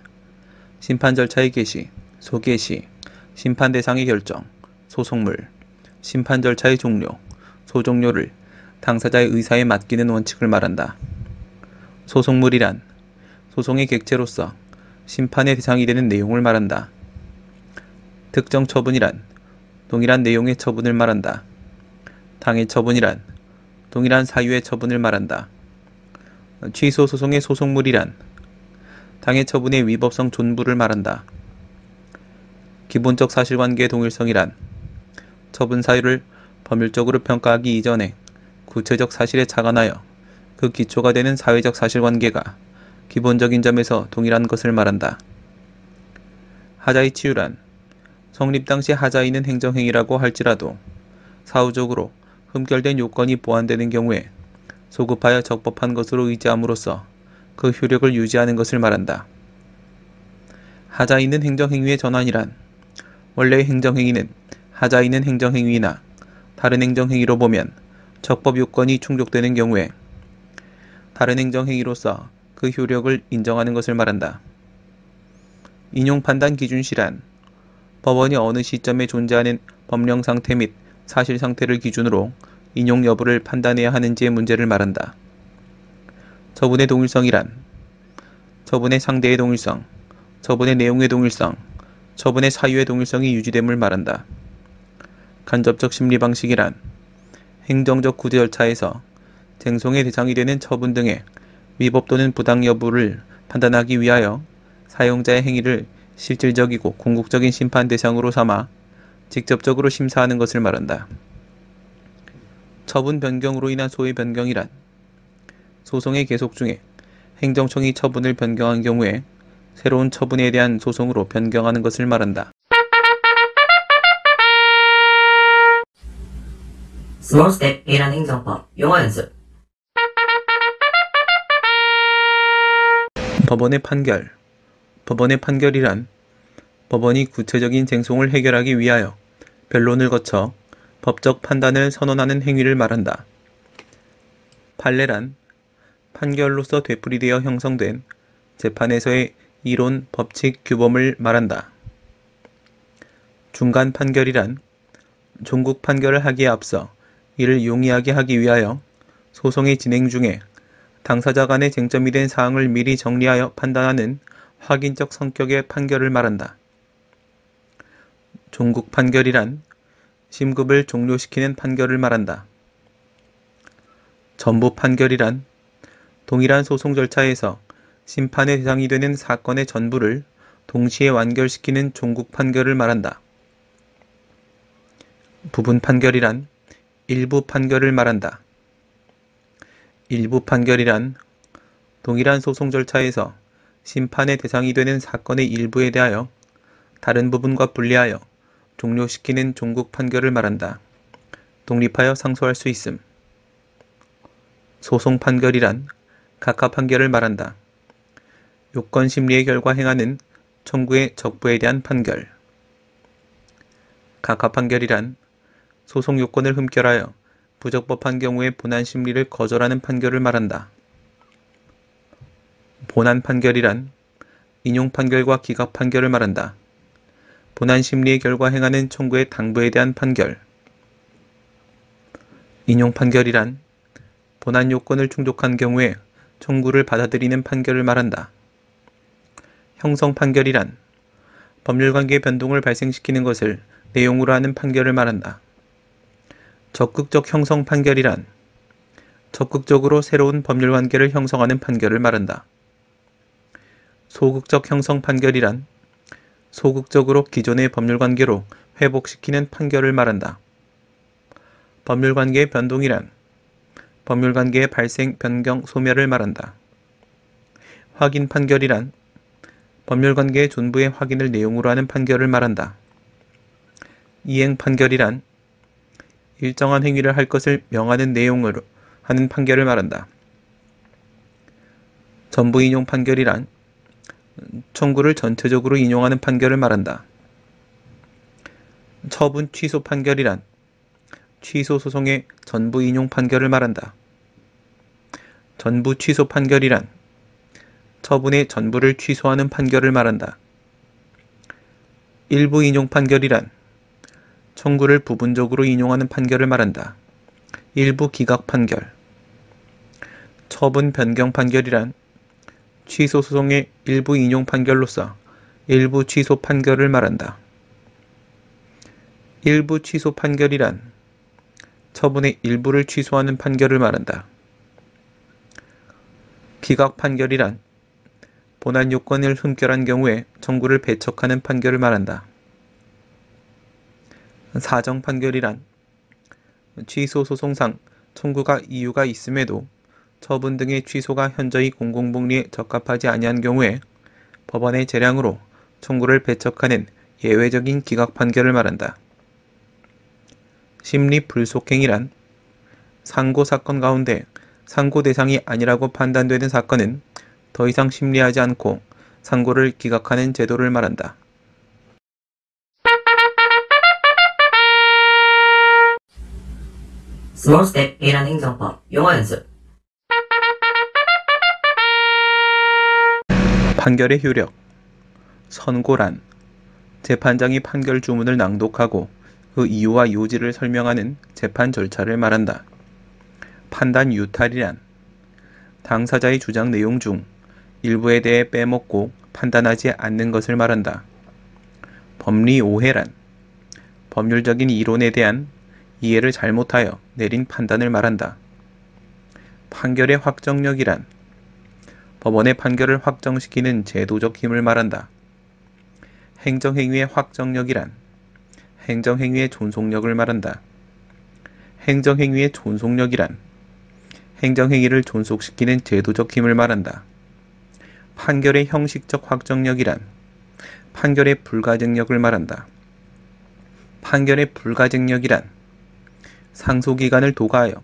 심판 절차의 개시, 소개시, 심판 대상의 결정, 소송물, 심판 절차의 종료, 소종료를 당사자의 의사에 맡기는 원칙을 말한다. 소송물이란 소송의 객체로서 심판의 대상이 되는 내용을 말한다. 특정 처분이란 동일한 내용의 처분을 말한다. 당해 처분이란 동일한 사유의 처분을 말한다. 취소 소송의 소송물이란 당해 처분의 위법성 존부를 말한다. 기본적 사실관계의 동일성이란 처분 사유를 법률적으로 평가하기 이전에 구체적 사실에 착안하여 그 기초가 되는 사회적 사실관계가 기본적인 점에서 동일한 것을 말한다. 하자의 치유란 성립 당시 하자이는 행정행위라고 할지라도 사후적으로 흠결된 요건이 보완되는 경우에 소급하여 적법한 것으로 의지함으로써 그 효력을 유지하는 것을 말한다. 하자 있는 행정행위의 전환이란 원래의 행정행위는 하자 있는 행정행위나 다른 행정행위로 보면 적법 요건이 충족되는 경우에 다른 행정행위로서 그 효력을 인정하는 것을 말한다. 인용 판단 기준시란 법원이 어느 시점에 존재하는 법령 상태 및 사실 상태를 기준으로 인용 여부를 판단해야 하는지의 문제를 말한다. 처분의 동일성이란 처분의 상대의 동일성, 처분의 내용의 동일성, 처분의 사유의 동일성이 유지됨을 말한다. 간접적 심리 방식이란 행정적 구제 절차에서 쟁송의 대상이 되는 처분 등의 위법 또는 부당 여부를 판단하기 위하여 사용자의 행위를 실질적이고 궁극적인 심판 대상으로 삼아 직접적으로 심사하는 것을 말한다. 처분 변경으로 인한 소의 변경이란 소송의 계속 중에 행정청이 처분을 변경한 경우에 새로운 처분에 대한 소송으로 변경하는 것을 말한다. Small Step A란 행정법 용어 연습. 법원의 판결. 법원의 판결이란 법원이 구체적인 쟁송을 해결하기 위하여 변론을 거쳐 법적 판단을 선언하는 행위를 말한다. 판례란 판결로서 되풀이되어 형성된 재판에서의 이론, 법칙, 규범을 말한다. 중간 판결이란 종국 판결을 하기에 앞서 이를 용이하게 하기 위하여 소송의 진행 중에 당사자 간의 쟁점이 된 사항을 미리 정리하여 판단하는 확인적 성격의 판결을 말한다. 종국 판결이란 심급을 종료시키는 판결을 말한다. 전부 판결이란 동일한 소송 절차에서 심판의 대상이 되는 사건의 전부를 동시에 완결시키는 종국 판결을 말한다. 부분 판결이란 일부 판결을 말한다. 일부 판결이란 동일한 소송 절차에서 심판의 대상이 되는 사건의 일부에 대하여 다른 부분과 분리하여 종료시키는 종국 판결을 말한다. 독립하여 상소할 수 있음. 소송 판결이란 각하 판결을 말한다. 요건 심리의 결과 행하는 청구의 적부에 대한 판결. 각하 판결이란 소송 요건을 흠결하여 부적법한 경우에 본안 심리를 거절하는 판결을 말한다. 본안 판결이란 인용 판결과 기각 판결을 말한다. 본안 심리의 결과 행하는 청구의 당부에 대한 판결. 인용 판결이란 본안 요건을 충족한 경우에 청구를 받아들이는 판결을 말한다. 형성 판결이란 법률관계의 변동을 발생시키는 것을 내용으로 하는 판결을 말한다. 적극적 형성 판결이란 적극적으로 새로운 법률관계를 형성하는 판결을 말한다. 소극적 형성 판결이란 소극적으로 기존의 법률관계로 회복시키는 판결을 말한다. 법률관계의 변동이란 법률관계의 발생, 변경, 소멸을 말한다. 확인 판결이란 법률관계의 존부의 확인을 내용으로 하는 판결을 말한다. 이행 판결이란 일정한 행위를 할 것을 명하는 내용으로 하는 판결을 말한다. 전부 인용 판결이란 청구를 전체적으로 인용하는 판결을 말한다. 처분 취소 판결이란 취소 소송의 전부 인용 판결을 말한다. 전부 취소 판결이란 처분의 전부를 취소하는 판결을 말한다. 일부 인용 판결이란 청구를 부분적으로 인용하는 판결을 말한다. 일부 기각 판결. 처분 변경 판결이란 취소 소송의 일부 인용 판결로서 일부 취소 판결을 말한다. 일부 취소 판결이란 처분의 일부를 취소하는 판결을 말한다. 기각 판결이란 본안 요건을 흠결한 경우에 청구를 배척하는 판결을 말한다. 사정 판결이란 취소 소송상 청구가 이유가 있음에도 처분 등의 취소가 현저히 공공복리에 적합하지 아니한 경우에 법원의 재량으로 청구를 배척하는 예외적인 기각 판결을 말한다. 심리 불속행이란 상고 사건 가운데 상고 대상이 아니라고 판단되는 사건은 더 이상 심리하지 않고 상고를 기각하는 제도를 말한다. Small Step A라는 행정법 용어 연습. 판결의 효력. 선고란 재판장이 판결 주문을 낭독하고 그 이유와 요지를 설명하는 재판 절차를 말한다. 판단 유탈이란 당사자의 주장 내용 중 일부에 대해 빼먹고 판단하지 않는 것을 말한다. 법리 오해란 법률적인 이론에 대한 이해를 잘못하여 내린 판단을 말한다. 판결의 확정력이란 법원의 판결을 확정시키는 제도적 힘을 말한다. 행정행위의 확정력이란 행정행위의 존속력을 말한다. 행정행위의 존속력이란 행정행위를 존속시키는 제도적 힘을 말한다. 판결의 형식적 확정력이란 판결의 불가증력을 말한다. 판결의 불가증력이란 상소기간을 도과하여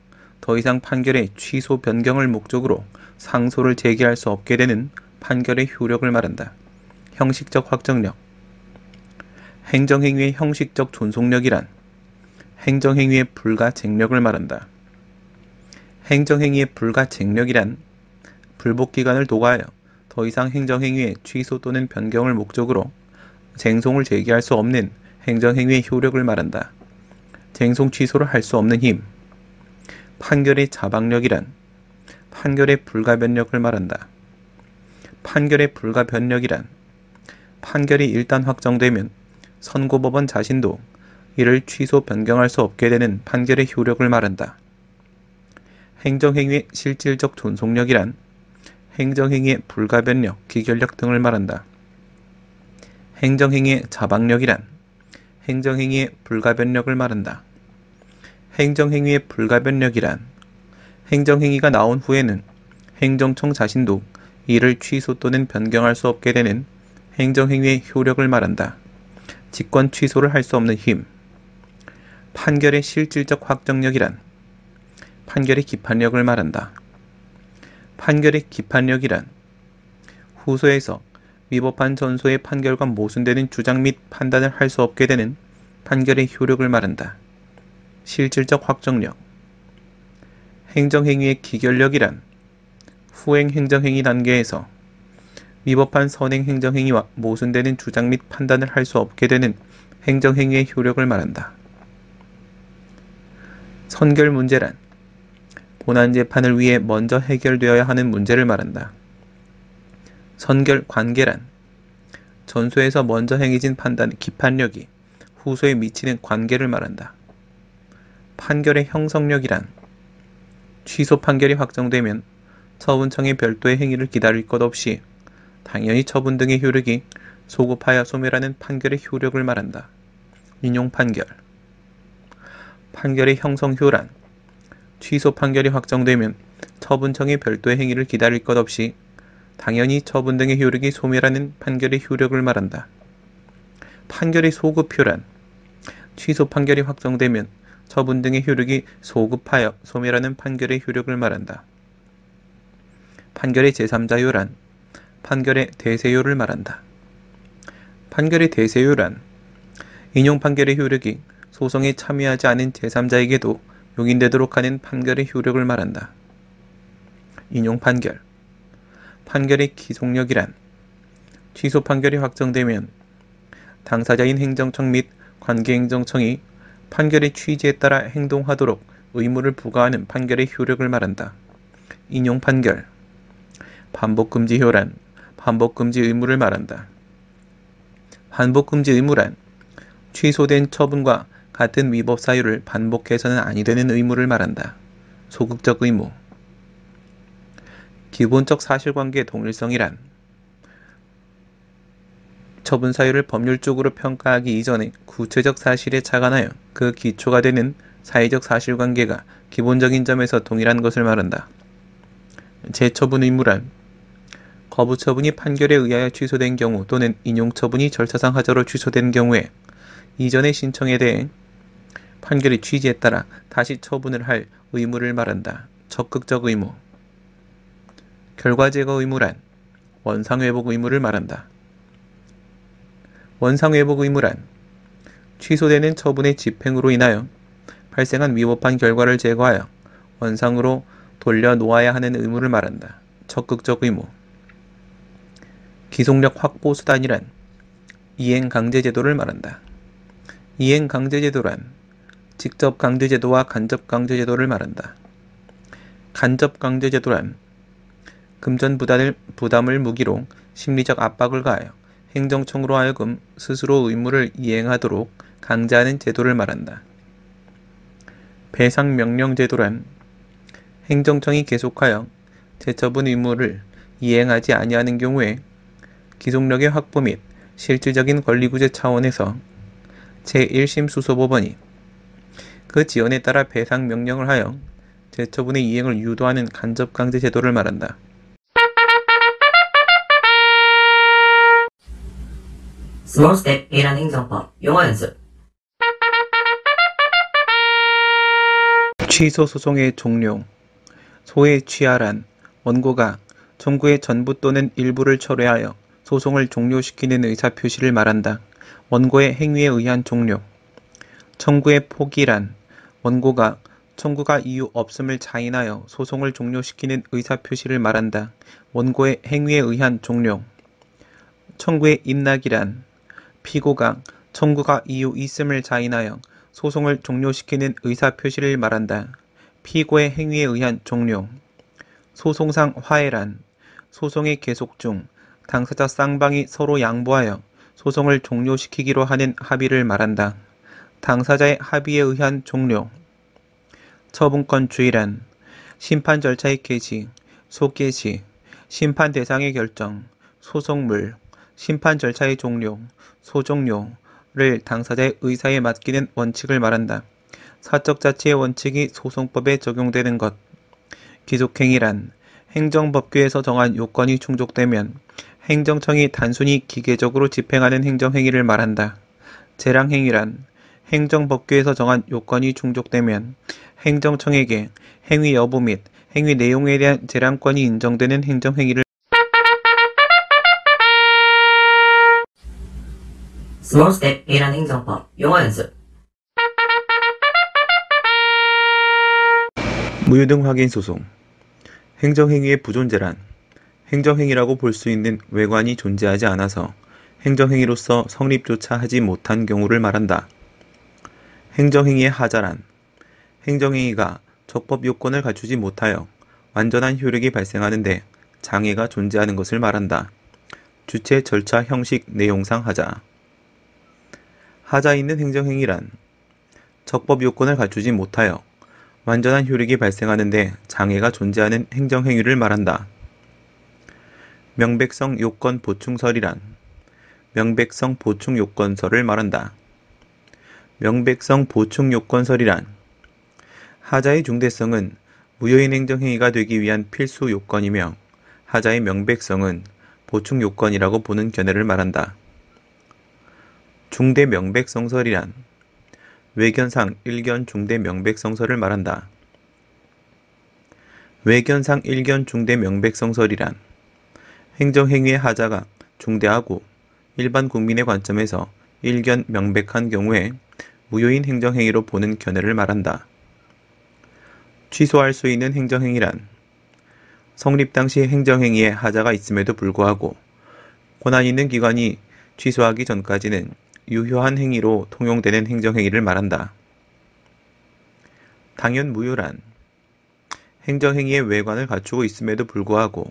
더 이상 판결의 취소 변경을 목적으로 상소를 제기할 수 없게 되는 판결의 효력을 말한다. 형식적 확정력. 행정행위의 형식적 존속력이란 행정행위의 불가쟁력을 말한다. 행정행위의 불가쟁력이란 불복기간을 도과하여 더 이상 행정행위의 취소 또는 변경을 목적으로 쟁송을 제기할 수 없는 행정행위의 효력을 말한다. 쟁송 취소를 할 수 없는 힘. 판결의 자박력이란 판결의 불가변력을 말한다. 판결의 불가변력이란 판결이 일단 확정되면 선고법원 자신도 이를 취소 변경할 수 없게 되는 판결의 효력을 말한다. 행정행위의 실질적 존속력이란 행정행위의 불가변력, 기결력 등을 말한다. 행정행위의 자박력이란 행정행위의 불가변력을 말한다. 행정행위의 불가변력이란 행정행위가 나온 후에는 행정청 자신도 이를 취소 또는 변경할 수 없게 되는 행정행위의 효력을 말한다. 직권 취소를 할 수 없는 힘. 판결의 실질적 확정력이란 판결의 기판력을 말한다. 판결의 기판력이란 후소에서 위법한 전소의 판결과 모순되는 주장 및 판단을 할 수 없게 되는 판결의 효력을 말한다. 실질적 확정력. 행정행위의 기결력이란 후행 행정행위 단계에서 위법한 선행 행정행위와 모순되는 주장 및 판단을 할 수 없게 되는 행정행위의 효력을 말한다. 선결 문제란 본안 재판을 위해 먼저 해결되어야 하는 문제를 말한다. 선결 관계란 전소에서 먼저 행해진 판단의 기판력이 후소에 미치는 관계를 말한다. 판결의 형성력이란 취소 판결이 확정되면 처분청의 별도의 행위를 기다릴 것 없이 당연히 처분 등의 효력이 소급하여 소멸하는 판결의 효력을 말한다. 인용 판결. 판결의 형성효란 취소 판결이 확정되면 처분청의 별도의 행위를 기다릴 것 없이 당연히 처분 등의 효력이 소멸하는 판결의 효력을 말한다. 판결의 소급효란 취소 판결이 확정되면 처분 등의 효력이 소급하여 소멸하는 판결의 효력을 말한다. 판결의 제3자효란 판결의 대세효를 말한다. 판결의 대세효란 인용 판결의 효력이 소송에 참여하지 않은 제3자에게도 용인되도록 하는 판결의 효력을 말한다. 인용 판결. 판결의 기속력이란 취소 판결이 확정되면 당사자인 행정청 및 관계행정청이 판결의 취지에 따라 행동하도록 의무를 부과하는 판결의 효력을 말한다. 인용 판결. 반복금지효란 반복금지 의무를 말한다. 반복금지 의무란 취소된 처분과 같은 위법 사유를 반복해서는 아니 되는 의무를 말한다. 소극적 의무. 기본적 사실관계 동일성이란 처분 사유를 법률적으로 평가하기 이전에 구체적 사실에 착안하여 그 기초가 되는 사회적 사실관계가 기본적인 점에서 동일한 것을 말한다. 재처분 의무란 거부 처분이 판결에 의하여 취소된 경우 또는 인용 처분이 절차상 하자로 취소된 경우에 이전의 신청에 대해 판결의 취지에 따라 다시 처분을 할 의무를 말한다. 적극적 의무. 결과 제거 의무란 원상 회복 의무를 말한다. 원상 회복 의무란 취소되는 처분의 집행으로 인하여 발생한 위법한 결과를 제거하여 원상으로 돌려놓아야 하는 의무를 말한다. 적극적 의무. 기속력 확보 수단이란 이행강제제도를 말한다. 이행강제제도란 직접 강제제도와 간접 강제제도를 말한다. 간접 강제제도란 금전 부담을 무기로 심리적 압박을 가하여 행정청으로 하여금 스스로 의무를 이행하도록 강제하는 제도를 말한다. 배상명령제도란 행정청이 계속하여 재처분 의무를 이행하지 아니하는 경우에 기속력의 확보 및 실질적인 권리구제 차원에서 제1심 수소법원이 그 지연에 따라 배상명령을 하여 재처분의 이행을 유도하는 간접강제 제도를 말한다. Small Step A란 행정법 용어 연습. 취소 소송의 종료. 소의 취하란 원고가 청구의 전부 또는 일부를 철회하여 소송을 종료시키는 의사표시를 말한다. 원고의 행위에 의한 종료. 청구의 포기란 원고가 청구가 이유 없음을 자인하여 소송을 종료시키는 의사표시를 말한다. 원고의 행위에 의한 종료. 청구의 입락이란 피고가 청구가 이유 있음을 자인하여 소송을 종료시키는 의사표시를 말한다. 피고의 행위에 의한 종료. 소송상 화해란 소송의 계속 중 당사자 쌍방이 서로 양보하여 소송을 종료시키기로 하는 합의를 말한다. 당사자의 합의에 의한 종료. 처분권주의란 심판 절차의 개시, 소개시, 심판 대상의 결정, 소송물, 심판 절차의 종료, 소종료를 당사자의 의사에 맡기는 원칙을 말한다. 사적 자치의 원칙이 소송법에 적용되는 것. 기속행위란 행정법규에서 정한 요건이 충족되면 행정청이 단순히 기계적으로 집행하는 행정행위를 말한다. 재량행위란 행정법규에서 정한 요건이 충족되면 행정청에게 행위 여부 및 행위 내용에 대한 재량권이 인정되는 행정행위를 Small Step A란 행정법 용어 연습. 무효등 확인 소송. 행정행위의 부존재란 행정행위라고 볼 수 있는 외관이 존재하지 않아서 행정행위로서 성립조차 하지 못한 경우를 말한다. 행정행위의 하자란 행정행위가 적법 요건을 갖추지 못하여 완전한 효력이 발생하는데 장애가 존재하는 것을 말한다. 주체, 절차, 형식, 내용상 하자. 하자 있는 행정행위란 적법 요건을 갖추지 못하여 완전한 효력이 발생하는데 장애가 존재하는 행정행위를 말한다. 명백성 요건 보충설이란 명백성 보충 요건설을 말한다. 명백성 보충 요건설이란 하자의 중대성은 무효인 행정행위가 되기 위한 필수 요건이며 하자의 명백성은 보충 요건이라고 보는 견해를 말한다. 중대 명백성설이란 외견상 일견 중대 명백성설을 말한다. 외견상 일견 중대 명백성설이란 행정행위의 하자가 중대하고 일반 국민의 관점에서 일견 명백한 경우에 무효인 행정행위로 보는 견해를 말한다. 취소할 수 있는 행정행위란 성립 당시 행정행위에 하자가 있음에도 불구하고 권한 있는 기관이 취소하기 전까지는 유효한 행위로 통용되는 행정행위를 말한다. 당연 무효란 행정행위의 외관을 갖추고 있음에도 불구하고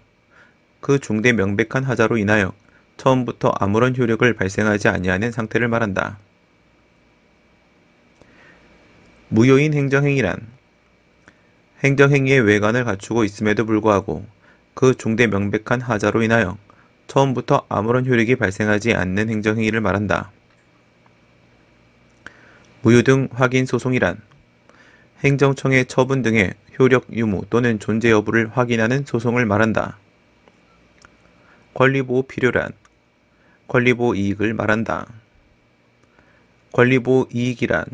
그 중대 명백한 하자로 인하여 처음부터 아무런 효력을 발생하지 아니하는 상태를 말한다. 무효인 행정행위란 행정행위의 외관을 갖추고 있음에도 불구하고 그 중대 명백한 하자로 인하여 처음부터 아무런 효력이 발생하지 않는 행정행위를 말한다. 무효등 확인 소송이란 행정청의 처분 등의 효력 유무 또는 존재 여부를 확인하는 소송을 말한다. 권리보호 필요란 권리보호 이익을 말한다. 권리보호 이익이란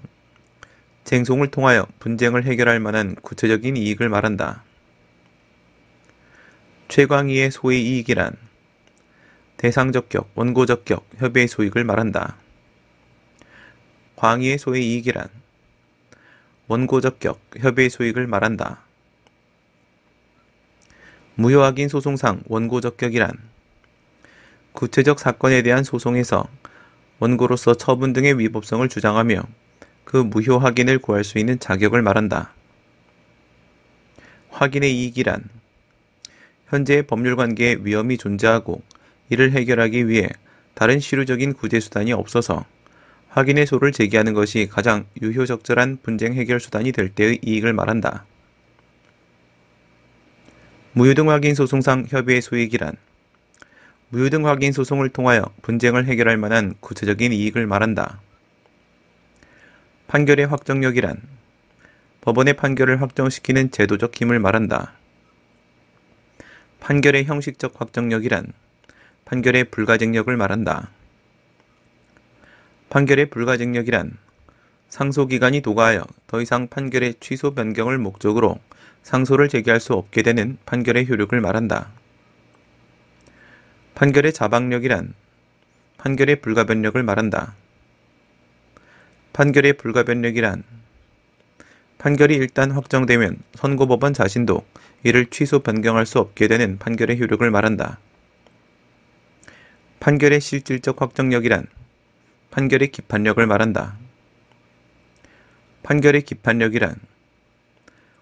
쟁송을 통하여 분쟁을 해결할 만한 구체적인 이익을 말한다. 최광희의 소의 이익이란 대상적격, 원고적격, 협의의 소익을 말한다. 광희의 소의 이익이란 원고적격, 협의의 소익을 말한다. 무효확인 소송상 원고적격이란 구체적 사건에 대한 소송에서 원고로서 처분 등의 위법성을 주장하며 그 무효 확인을 구할 수 있는 자격을 말한다. 확인의 이익이란 현재의 법률관계에 위험이 존재하고 이를 해결하기 위해 다른 실효적인 구제수단이 없어서 확인의 소를 제기하는 것이 가장 유효적절한 분쟁 해결 수단이 될 때의 이익을 말한다. 무효등 확인 소송상 협의의 소익이란 무효등 확인 소송을 통하여 분쟁을 해결할 만한 구체적인 이익을 말한다. 판결의 확정력이란 법원의 판결을 확정시키는 제도적 힘을 말한다. 판결의 형식적 확정력이란 판결의 불가증력을 말한다. 판결의 불가증력이란 상소기간이 도가하여 더 이상 판결의 취소 변경을 목적으로 상소를 제기할 수 없게 되는 판결의 효력을 말한다. 판결의 자박력이란 판결의 불가변력을 말한다. 판결의 불가변력이란 판결이 일단 확정되면 선고법원 자신도 이를 취소 변경할 수 없게 되는 판결의 효력을 말한다. 판결의 실질적 확정력이란 판결의 기판력을 말한다. 판결의 기판력이란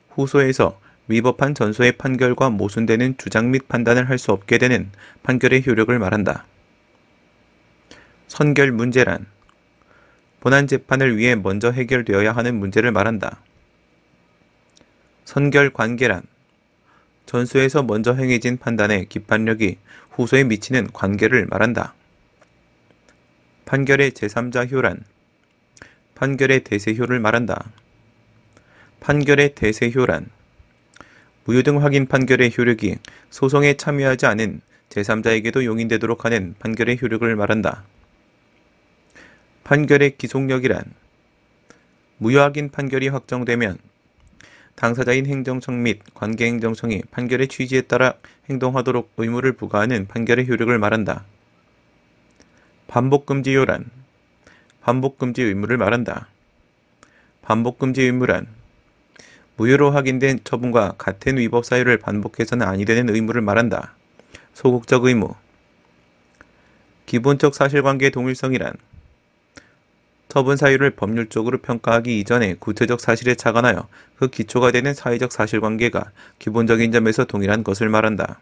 후소에서 위법한 전소의 판결과 모순되는 주장 및 판단을 할 수 없게 되는 판결의 효력을 말한다. 선결 문제란 본안 재판을 위해 먼저 해결되어야 하는 문제를 말한다. 선결 관계란 전소에서 먼저 행해진 판단의 기판력이 후소에 미치는 관계를 말한다. 판결의 제3자 효란 판결의 대세효를 말한다. 판결의 대세효란 무효등 확인 판결의 효력이 소송에 참여하지 않은 제3자에게도 용인되도록 하는 판결의 효력을 말한다. 판결의 기속력이란 무효 확인 판결이 확정되면 당사자인 행정청 및 관계행정청이 판결의 취지에 따라 행동하도록 의무를 부과하는 판결의 효력을 말한다. 반복금지효란 반복금지 의무를 말한다. 반복금지 의무란 무효로 확인된 처분과 같은 위법 사유를 반복해서는 아니 되는 의무를 말한다. 소극적 의무 기본적 사실관계 동일성이란 처분 사유를 법률적으로 평가하기 이전에 구체적 사실에 착안하여 그 기초가 되는 사회적 사실관계가 기본적인 점에서 동일한 것을 말한다.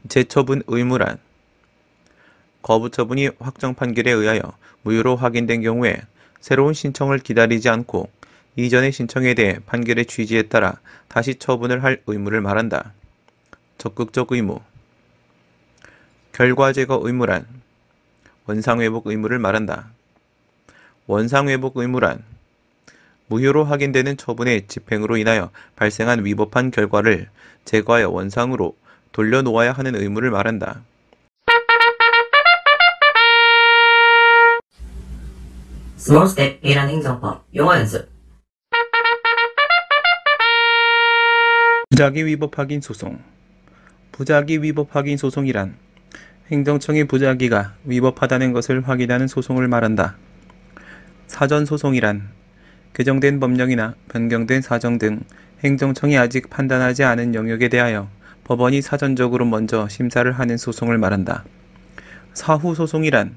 재처분 의무란 거부 처분이 확정 판결에 의하여 무효로 확인된 경우에 새로운 신청을 기다리지 않고 이전의 신청에 대해 판결의 취지에 따라 다시 처분을 할 의무를 말한다. 적극적 의무 결과 제거 의무란 원상회복 의무를 말한다. 원상회복 의무란 무효로 확인되는 처분의 집행으로 인하여 발생한 위법한 결과를 제거하여 원상으로 돌려놓아야 하는 의무를 말한다. Small Step A란 행정법 용어 연습. 부작위 위법 확인 소송 부작위 위법 확인 소송이란 행정청의 부작위가 위법하다는 것을 확인하는 소송을 말한다. 사전소송이란 개정된 법령이나 변경된 사정 등 행정청이 아직 판단하지 않은 영역에 대하여 법원이 사전적으로 먼저 심사를 하는 소송을 말한다. 사후소송이란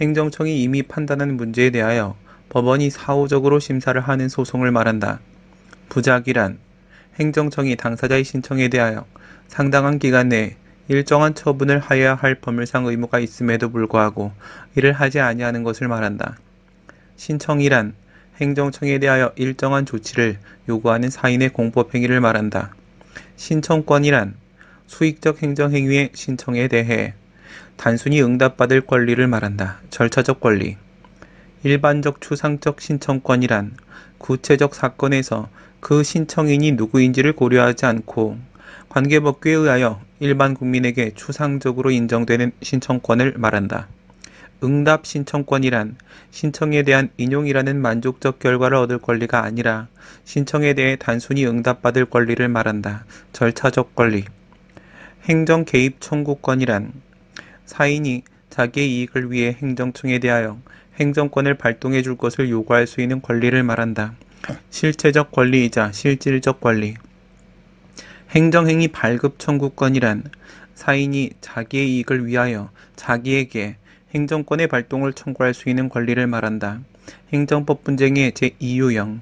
행정청이 이미 판단한 문제에 대하여 법원이 사후적으로 심사를 하는 소송을 말한다. 부작위란 행정청이 당사자의 신청에 대하여 상당한 기간 내에 일정한 처분을 하여야 할 법률상 의무가 있음에도 불구하고 이를 하지 아니하는 것을 말한다. 신청이란 행정청에 대하여 일정한 조치를 요구하는 사인의 공법행위를 말한다. 신청권이란 수익적 행정행위의 신청에 대해 단순히 응답받을 권리를 말한다. 절차적 권리. 일반적 추상적 신청권이란 구체적 사건에서 그 신청인이 누구인지를 고려하지 않고 관계법규에 의하여 일반 국민에게 추상적으로 인정되는 신청권을 말한다. 응답 신청권이란 신청에 대한 인용이라는 만족적 결과를 얻을 권리가 아니라 신청에 대해 단순히 응답받을 권리를 말한다. 절차적 권리. 행정 개입 청구권이란 사인이 자기의 이익을 위해 행정청에 대하여 행정권을 발동해 줄 것을 요구할 수 있는 권리를 말한다. 실체적 권리이자 실질적 권리. 행정행위 발급 청구권이란 사인이 자기의 이익을 위하여 자기에게 행정권의 발동을 청구할 수 있는 권리를 말한다. 행정법 분쟁의 제2유형.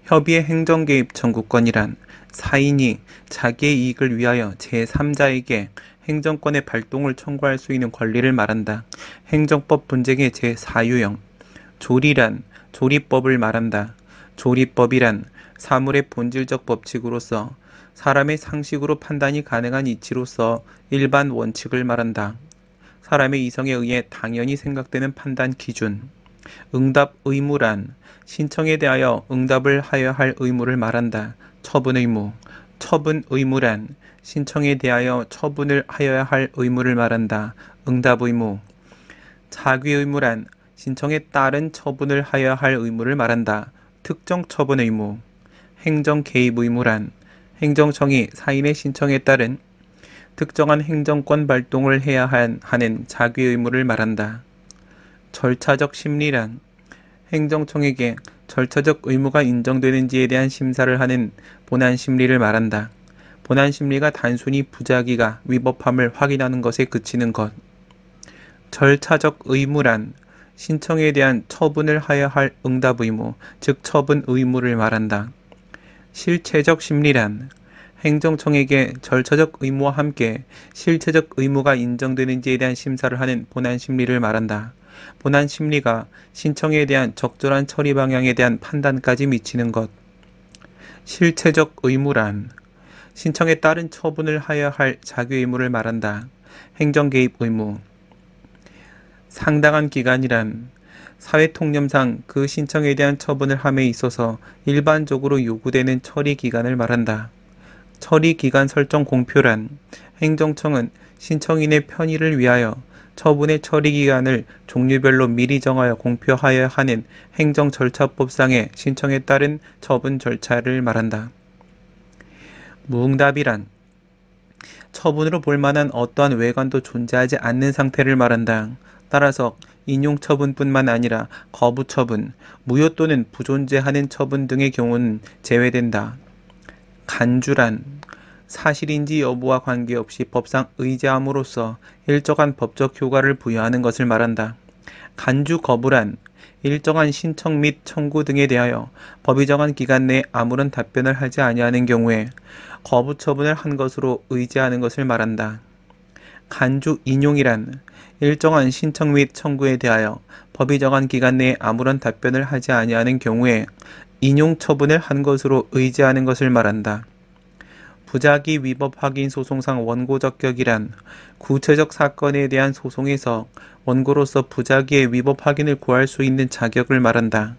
협의의 행정개입 청구권이란 사인이 자기의 이익을 위하여 제3자에게 행정권의 발동을 청구할 수 있는 권리를 말한다. 행정법 분쟁의 제4유형. 조리란 조리법을 말한다. 조리법이란 사물의 본질적 법칙으로서 사람의 상식으로 판단이 가능한 이치로서 일반 원칙을 말한다. 사람의 이성에 의해 당연히 생각되는 판단 기준. 응답 의무란 신청에 대하여 응답을 하여야 할 의무를 말한다. 처분 의무. 처분 의무란 신청에 대하여 처분을 하여야 할 의무를 말한다. 응답 의무. 자귀 의무란 신청에 따른 처분을 하여야 할 의무를 말한다. 특정 처분 의무. 행정 개입 의무란 행정청이 사인의 신청에 따른 특정한 행정권 발동을 해야 하는 자귀 의무를 말한다. 절차적 심리란 행정청에게 절차적 의무가 인정되는지에 대한 심사를 하는 본안 심리를 말한다. 본안 심리가 단순히 부작위가 위법함을 확인하는 것에 그치는 것. 절차적 의무란 신청에 대한 처분을 하여야 할 응답 의무, 즉 처분 의무를 말한다. 실체적 심리란 행정청에게 절차적 의무와 함께 실체적 의무가 인정되는지에 대한 심사를 하는 본안 심리를 말한다. 본안 심리가 신청에 대한 적절한 처리 방향에 대한 판단까지 미치는 것. 실체적 의무란 신청에 따른 처분을 하여야 할 자기 의무를 말한다. 행정 개입 의무. 상당한 기간이란 사회통념상 그 신청에 대한 처분을 함에 있어서 일반적으로 요구되는 처리 기간을 말한다. 처리 기간 설정 공표란 행정청은 신청인의 편의를 위하여 처분의 처리 기간을 종류별로 미리 정하여 공표하여야 하는 행정 절차법상의 신청에 따른 처분 절차를 말한다. 무응답이란 처분으로 볼 만한 어떠한 외관도 존재하지 않는 상태를 말한다. 따라서 인용 처분뿐만 아니라 거부 처분, 무효 또는 부존재하는 처분 등의 경우는 제외된다. 간주란 사실인지 여부와 관계없이 법상 의제함으로써 일정한 법적 효과를 부여하는 것을 말한다. 간주 거부란 일정한 신청 및 청구 등에 대하여 법이 정한 기간 내에 아무런 답변을 하지 아니하는 경우에 거부 처분을 한 것으로 의제하는 것을 말한다. 간주 인용이란 일정한 신청 및 청구에 대하여 법이 정한 기간 내에 아무런 답변을 하지 아니하는 경우에 인용 처분을 한 것으로 의제하는 것을 말한다. 부작위 위법 확인 소송상 원고적 격이란 구체적 사건에 대한 소송에서 원고로서 부작위의 위법 확인을 구할 수 있는 자격을 말한다.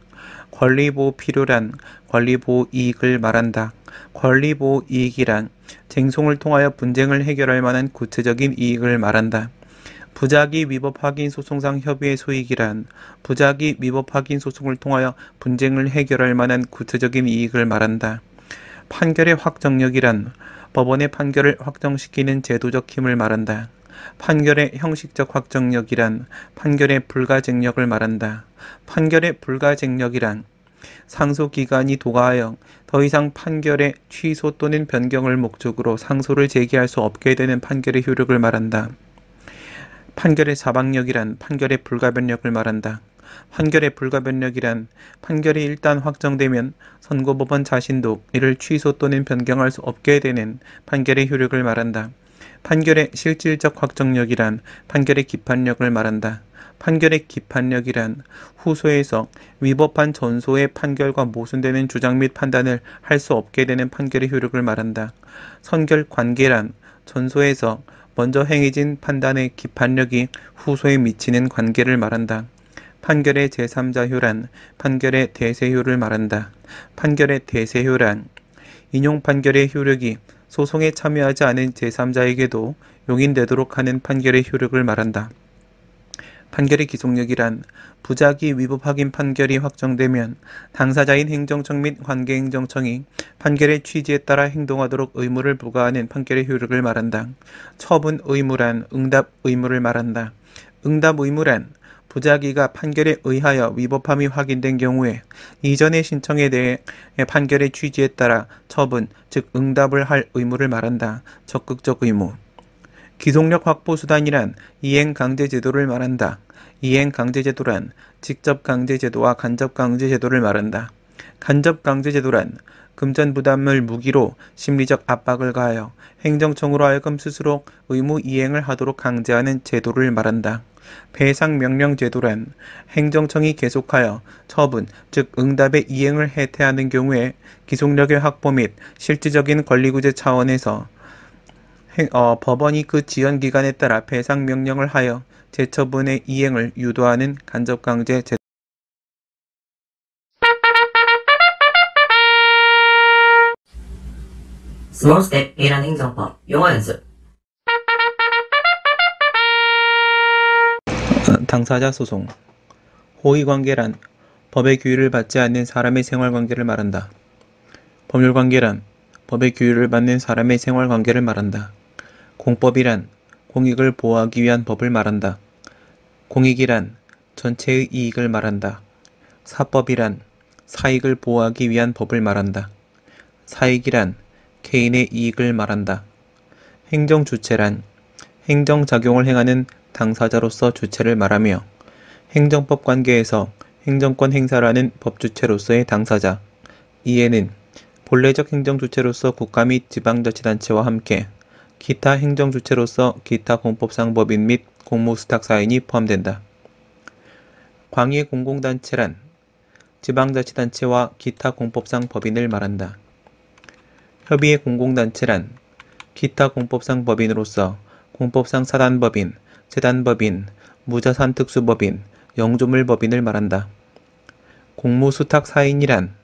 권리보호 필요란 권리보호 이익을 말한다. 권리보호 이익이란 쟁송을 통하여 분쟁을 해결할 만한 구체적인 이익을 말한다. 부작위 위법 확인 소송상 협의의 소익이란 부작위 위법 확인 소송을 통하여 분쟁을 해결할 만한 구체적인 이익을 말한다. 판결의 확정력이란 법원의 판결을 확정시키는 제도적 힘을 말한다. 판결의 형식적 확정력이란 판결의 불가쟁력을 말한다. 판결의 불가쟁력이란 상소기관이 도가하여 더 이상 판결의 취소 또는 변경을 목적으로 상소를 제기할 수 없게 되는 판결의 효력을 말한다. 판결의 사방력이란 판결의 불가변력을 말한다. 판결의 불가변력이란 판결이 일단 확정되면 선고법원 자신도 이를 취소 또는 변경할 수 없게 되는 판결의 효력을 말한다. 판결의 실질적 확정력이란 판결의 기판력을 말한다. 판결의 기판력이란 후소에서 위법한 전소의 판결과 모순되는 주장 및 판단을 할 수 없게 되는 판결의 효력을 말한다. 선결관계란 전소에서 먼저 행해진 판단의 기판력이 후소에 미치는 관계를 말한다. 판결의 제3자효란 판결의 대세효를 말한다. 판결의 대세효란 인용 판결의 효력이 소송에 참여하지 않은 제3자에게도 용인되도록 하는 판결의 효력을 말한다. 판결의 기속력이란 부작위 위법 확인 판결이 확정되면 당사자인 행정청 및 관계행정청이 판결의 취지에 따라 행동하도록 의무를 부과하는 판결의 효력을 말한다. 처분 의무란 응답 의무를 말한다. 응답 의무란 부작위가 판결에 의하여 위법함이 확인된 경우에 이전의 신청에 대해 판결의 취지에 따라 처분, 즉 응답을 할 의무를 말한다. 적극적 의무. 기속력 확보 수단이란 이행강제제도를 말한다. 이행강제제도란 직접강제제도와 간접강제제도를 말한다. 간접강제제도란 금전부담을 무기로 심리적 압박을 가하여 행정청으로 하여금 스스로 의무 이행을 하도록 강제하는 제도를 말한다. 배상명령제도란 행정청이 계속하여 처분, 즉 응답의 이행을 해태하는 경우에 기속력의 확보 및 실질적인 권리구제 차원에서 법원이 그 지연기간에 따라 배상명령을 하여 재처분의 이행을 유도하는 간접강제 제도. Small Step 1란 행정법 용어 연습. 당사자 소송. 호의관계란 법의 규율을 받지 않는 사람의 생활관계를 말한다. 법률관계란 법의 규율을 받는 사람의 생활관계를 말한다. 공법이란 공익을 보호하기 위한 법을 말한다. 공익이란 전체의 이익을 말한다. 사법이란 사익을 보호하기 위한 법을 말한다. 사익이란 개인의 이익을 말한다. 행정주체란 행정작용을 행하는 당사자로서 주체를 말하며 행정법 관계에서 행정권 행사를 하는 법주체로서의 당사자, 이에는 본래적 행정주체로서 국가 및 지방자치단체와 함께 기타 행정주체로서 기타 공법상 법인 및 공무수탁사인이 포함된다. 광해공공단체란 지방자치단체와 기타 공법상 법인을 말한다. 협의회 공공단체란 기타 공법상 법인으로서 공법상 사단법인, 재단법인, 무자산특수법인, 영조물법인을 말한다. 공무수탁사인이란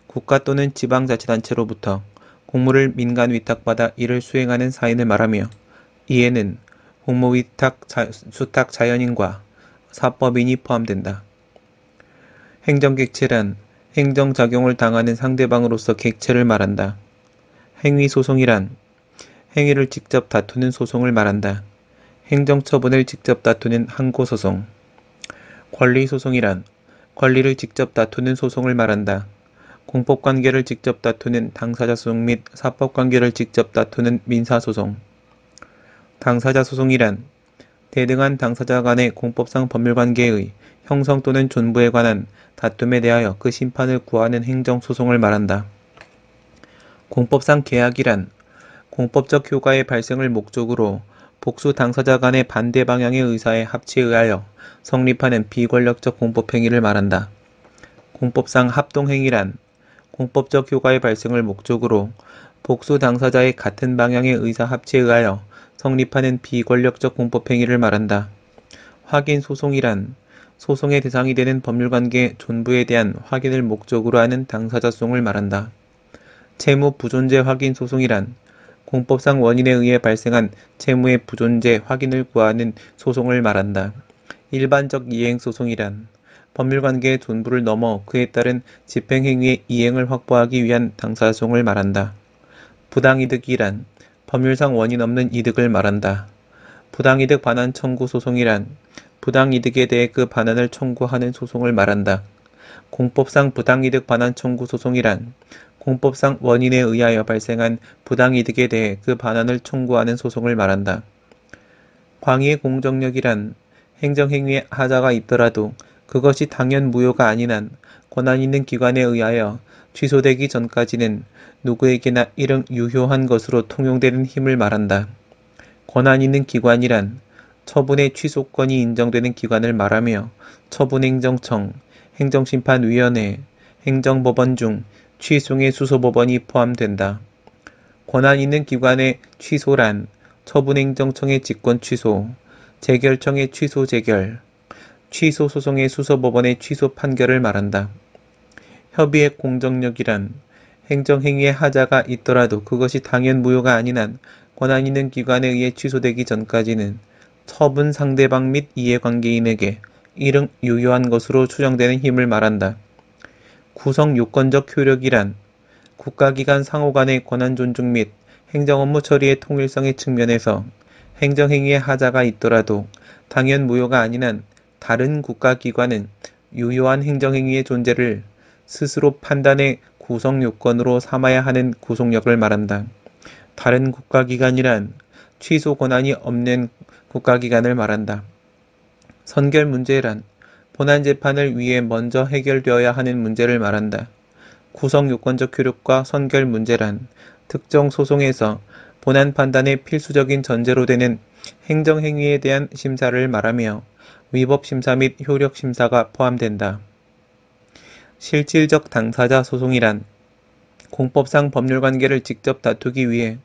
국가 또는 지방자치단체로부터 공무를 민간 위탁받아 이를 수행하는 사인을 말하며 이에는 공무위탁 수탁 자연인과 사법인이 포함된다. 행정객체란 행정작용을 당하는 상대방으로서 객체를 말한다. 행위소송이란 행위를 직접 다투는 소송을 말한다. 행정처분을 직접 다투는 항고소송. 권리소송이란 권리를 직접 다투는 소송을 말한다. 공법관계를 직접 다투는 당사자소송 및 사법관계를 직접 다투는 민사소송. 당사자소송이란 대등한 당사자 간의 공법상 법률관계의 형성 또는 존부에 관한 다툼에 대하여 그 심판을 구하는 행정소송을 말한다. 공법상 계약이란 공법적 효과의 발생을 목적으로 복수 당사자 간의 반대 방향의 의사의 합치에 의하여 성립하는 비권력적 공법행위를 말한다. 공법상 합동행위란 공법적 효과의 발생을 목적으로 복수 당사자의 같은 방향의 의사 합치에 의하여 성립하는 비권력적 공법행위를 말한다. 확인소송이란 소송의 대상이 되는 법률관계 존부에 대한 확인을 목적으로 하는 당사자소송을 말한다. 채무 부존재 확인 소송이란 공법상 원인에 의해 발생한 채무의 부존재 확인을 구하는 소송을 말한다. 일반적 이행소송이란 법률관계의 존부를 넘어 그에 따른 집행행위의 이행을 확보하기 위한 당사자소송을 말한다. 부당이득이란 법률상 원인 없는 이득을 말한다. 부당이득 반환 청구 소송이란 부당이득에 대해 그 반환을 청구하는 소송을 말한다. 공법상 부당이득 반환 청구 소송이란 공법상 원인에 의하여 발생한 부당이득에 대해 그 반환을 청구하는 소송을 말한다. 광의의 공정력이란 행정행위에 하자가 있더라도 그것이 당연 무효가 아닌 한 권한 있는 기관에 의하여 취소되기 전까지는 누구에게나 이른 유효한 것으로 통용되는 힘을 말한다. 권한 있는 기관이란 처분의 취소권이 인정되는 기관을 말하며 처분행정청, 행정심판위원회, 행정법원 중 취소의 수소법원이 포함된다. 권한 있는 기관의 취소란 처분행정청의 직권취소, 재결청의 취소재결, 취소소송의 수소법원의 취소 판결을 말한다. 협의의 공정력이란 행정행위에 하자가 있더라도 그것이 당연 무효가 아닌 한 권한 있는 기관에 의해 취소되기 전까지는 처분 상대방 및 이해관계인에게 이른 유효한 것으로 추정되는 힘을 말한다. 구성 요건적 효력이란 국가기관 상호 간의 권한 존중 및 행정업무 처리의 통일성의 측면에서 행정행위에 하자가 있더라도 당연 무효가 아닌 한 다른 국가기관은 유효한 행정행위의 존재를 스스로 판단의 구성 요건으로 삼아야 하는 구속력을 말한다. 다른 국가기관이란 취소 권한이 없는 국가기관을 말한다. 선결 문제란 본안재판을 위해 먼저 해결되어야 하는 문제를 말한다. 구성 요건적 효력과 선결 문제란 특정 소송에서 본안 판단의 필수적인 전제로 되는 행정행위에 대한 심사를 말하며 위법심사 및 효력심사가 포함된다. 실질적 당사자 소송이란 공법상 법률관계를 직접 다투기 위해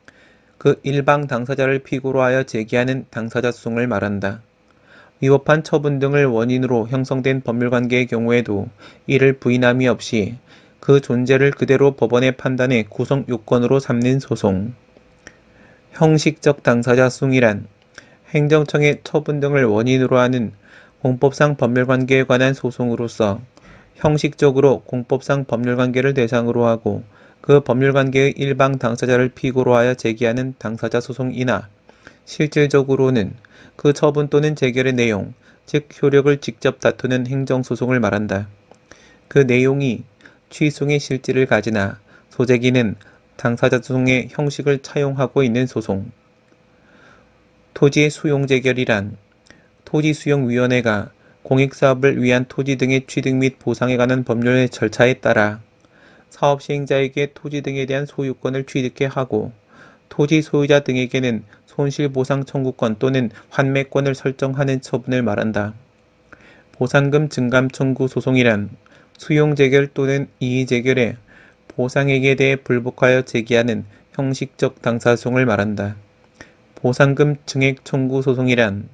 그 일방 당사자를 피고로 하여 제기하는 당사자 소송을 말한다. 위법한 처분 등을 원인으로 형성된 법률관계의 경우에도 이를 부인함이 없이 그 존재를 그대로 법원의 판단의 구성 요건으로 삼는 소송. 형식적 당사자 소송이란 행정청의 처분 등을 원인으로 하는 공법상 법률관계에 관한 소송으로서 형식적으로 공법상 법률관계를 대상으로 하고 그 법률관계의 일방 당사자를 피고로 하여 제기하는 당사자 소송이나 실질적으로는 그 처분 또는 재결의 내용, 즉 효력을 직접 다투는 행정소송을 말한다. 그 내용이 취소의 실질을 가지나 소재기는 당사자 소송의 형식을 차용하고 있는 소송. 토지의 수용재결이란 토지수용위원회가 공익사업을 위한 토지 등의 취득 및 보상에 관한 법률의 절차에 따라 사업 시행자에게 토지 등에 대한 소유권을 취득해 하고 토지 소유자 등에게는 손실보상 청구권 또는 환매권을 설정하는 처분을 말한다. 보상금 증감 청구 소송이란 수용재결 또는 이의재결에 보상액에 대해 불복하여 제기하는 형식적 당사소송을 말한다. 보상금 증액 청구 소송이란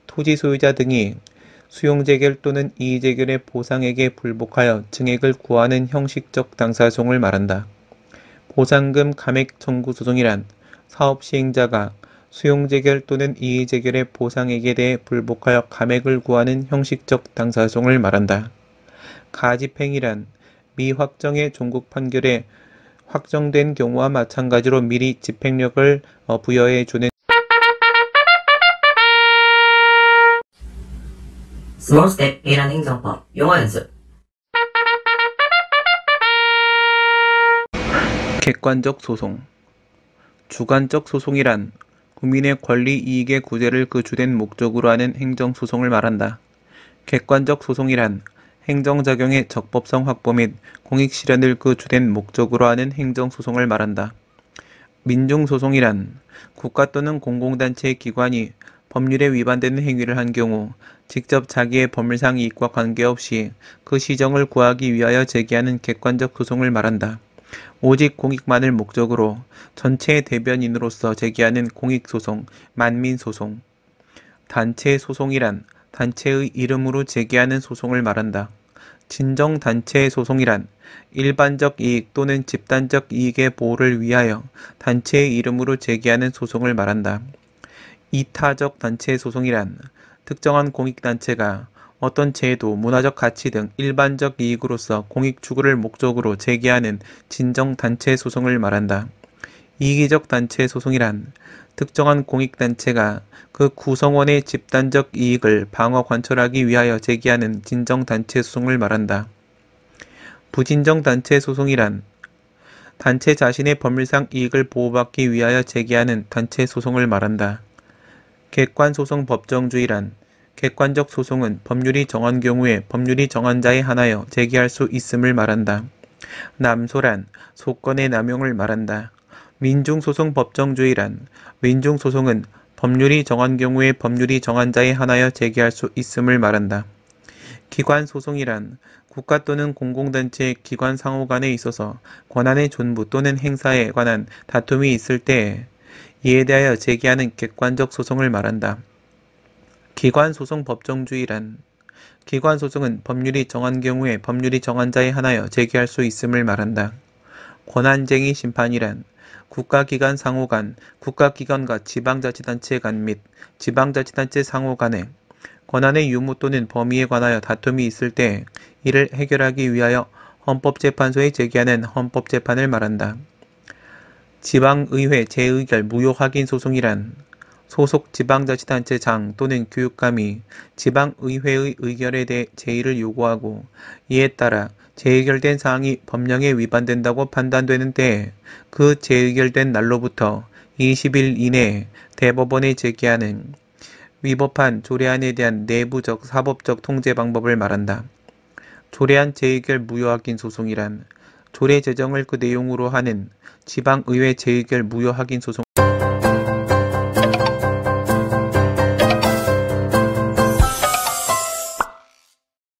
토지 소유자 등이 수용재결 또는 이의재결의 보상액에 불복하여 증액을 구하는 형식적 당사소송을 말한다. 보상금 감액 청구 소송이란 사업 시행자가 수용재결 또는 이의재결의 보상액에 대해 불복하여 감액을 구하는 형식적 당사소송을 말한다. 가집행이란 미확정의 종국 판결에 확정된 경우와 마찬가지로 미리 집행력을 부여해 주는 Small Step A란 행정법 용어 연습. 객관적 소송. 주관적 소송이란 국민의 권리 이익의 구제를 그 주된 목적으로 하는 행정소송을 말한다. 객관적 소송이란 행정작용의 적법성 확보 및 공익실현을 그 주된 목적으로 하는 행정소송을 말한다. 민중소송이란 국가 또는 공공단체의 기관이 법률에 위반되는 행위를 한 경우 직접 자기의 법률상 이익과 관계없이 그 시정을 구하기 위하여 제기하는 객관적 소송을 말한다. 오직 공익만을 목적으로 전체의 대변인으로서 제기하는 공익소송, 만민소송. 단체소송이란 단체의 이름으로 제기하는 소송을 말한다. 진정단체 소송이란 일반적 이익 또는 집단적 이익의 보호를 위하여 단체의 이름으로 제기하는 소송을 말한다. 이타적 단체 소송이란 특정한 공익단체가 어떤 제도, 문화적 가치 등 일반적 이익으로서 공익 추구를 목적으로 제기하는 진정단체 소송을 말한다. 이기적 단체 소송이란 특정한 공익단체가 그 구성원의 집단적 이익을 방어 관철하기 위하여 제기하는 진정단체 소송을 말한다. 부진정단체 소송이란 단체 자신의 법률상 이익을 보호받기 위하여 제기하는 단체 소송을 말한다. 객관소송 법정주의란 객관적 소송은 법률이 정한 경우에 법률이 정한 자에 한하여 제기할 수 있음을 말한다. 남소란 소권의 남용을 말한다. 민중소송 법정주의란 민중소송은 법률이 정한 경우에 법률이 정한 자에 한하여 제기할 수 있음을 말한다. 기관소송이란 국가 또는 공공단체의 기관 상호 간에 있어서 권한의 존부 또는 행사에 관한 다툼이 있을 때에 이에 대하여 제기하는 객관적 소송을 말한다. 기관소송 법정주의란 기관소송은 법률이 정한 경우에 법률이 정한 자에 한하여 제기할 수 있음을 말한다. 권한쟁의 심판이란 국가기관 상호 간, 국가기관과 지방자치단체 간 및 지방자치단체 상호 간에 권한의 유무 또는 범위에 관하여 다툼이 있을 때 이를 해결하기 위하여 헌법재판소에 제기하는 헌법재판을 말한다. 지방의회 재의결 무효 확인 소송이란 소속 지방자치단체장 또는 교육감이 지방의회의 의결에 대해 제의를 요구하고 이에 따라 재의결된 사항이 법령에 위반된다고 판단되는 때에 그 재의결된 날로부터 20일 이내에 대법원에 제기하는 위법한 조례안에 대한 내부적 사법적 통제 방법을 말한다. 조례안 재의결 무효 확인 소송이란 조례 제정을 그 내용으로 하는 지방의회 재의결 무효 확인 소송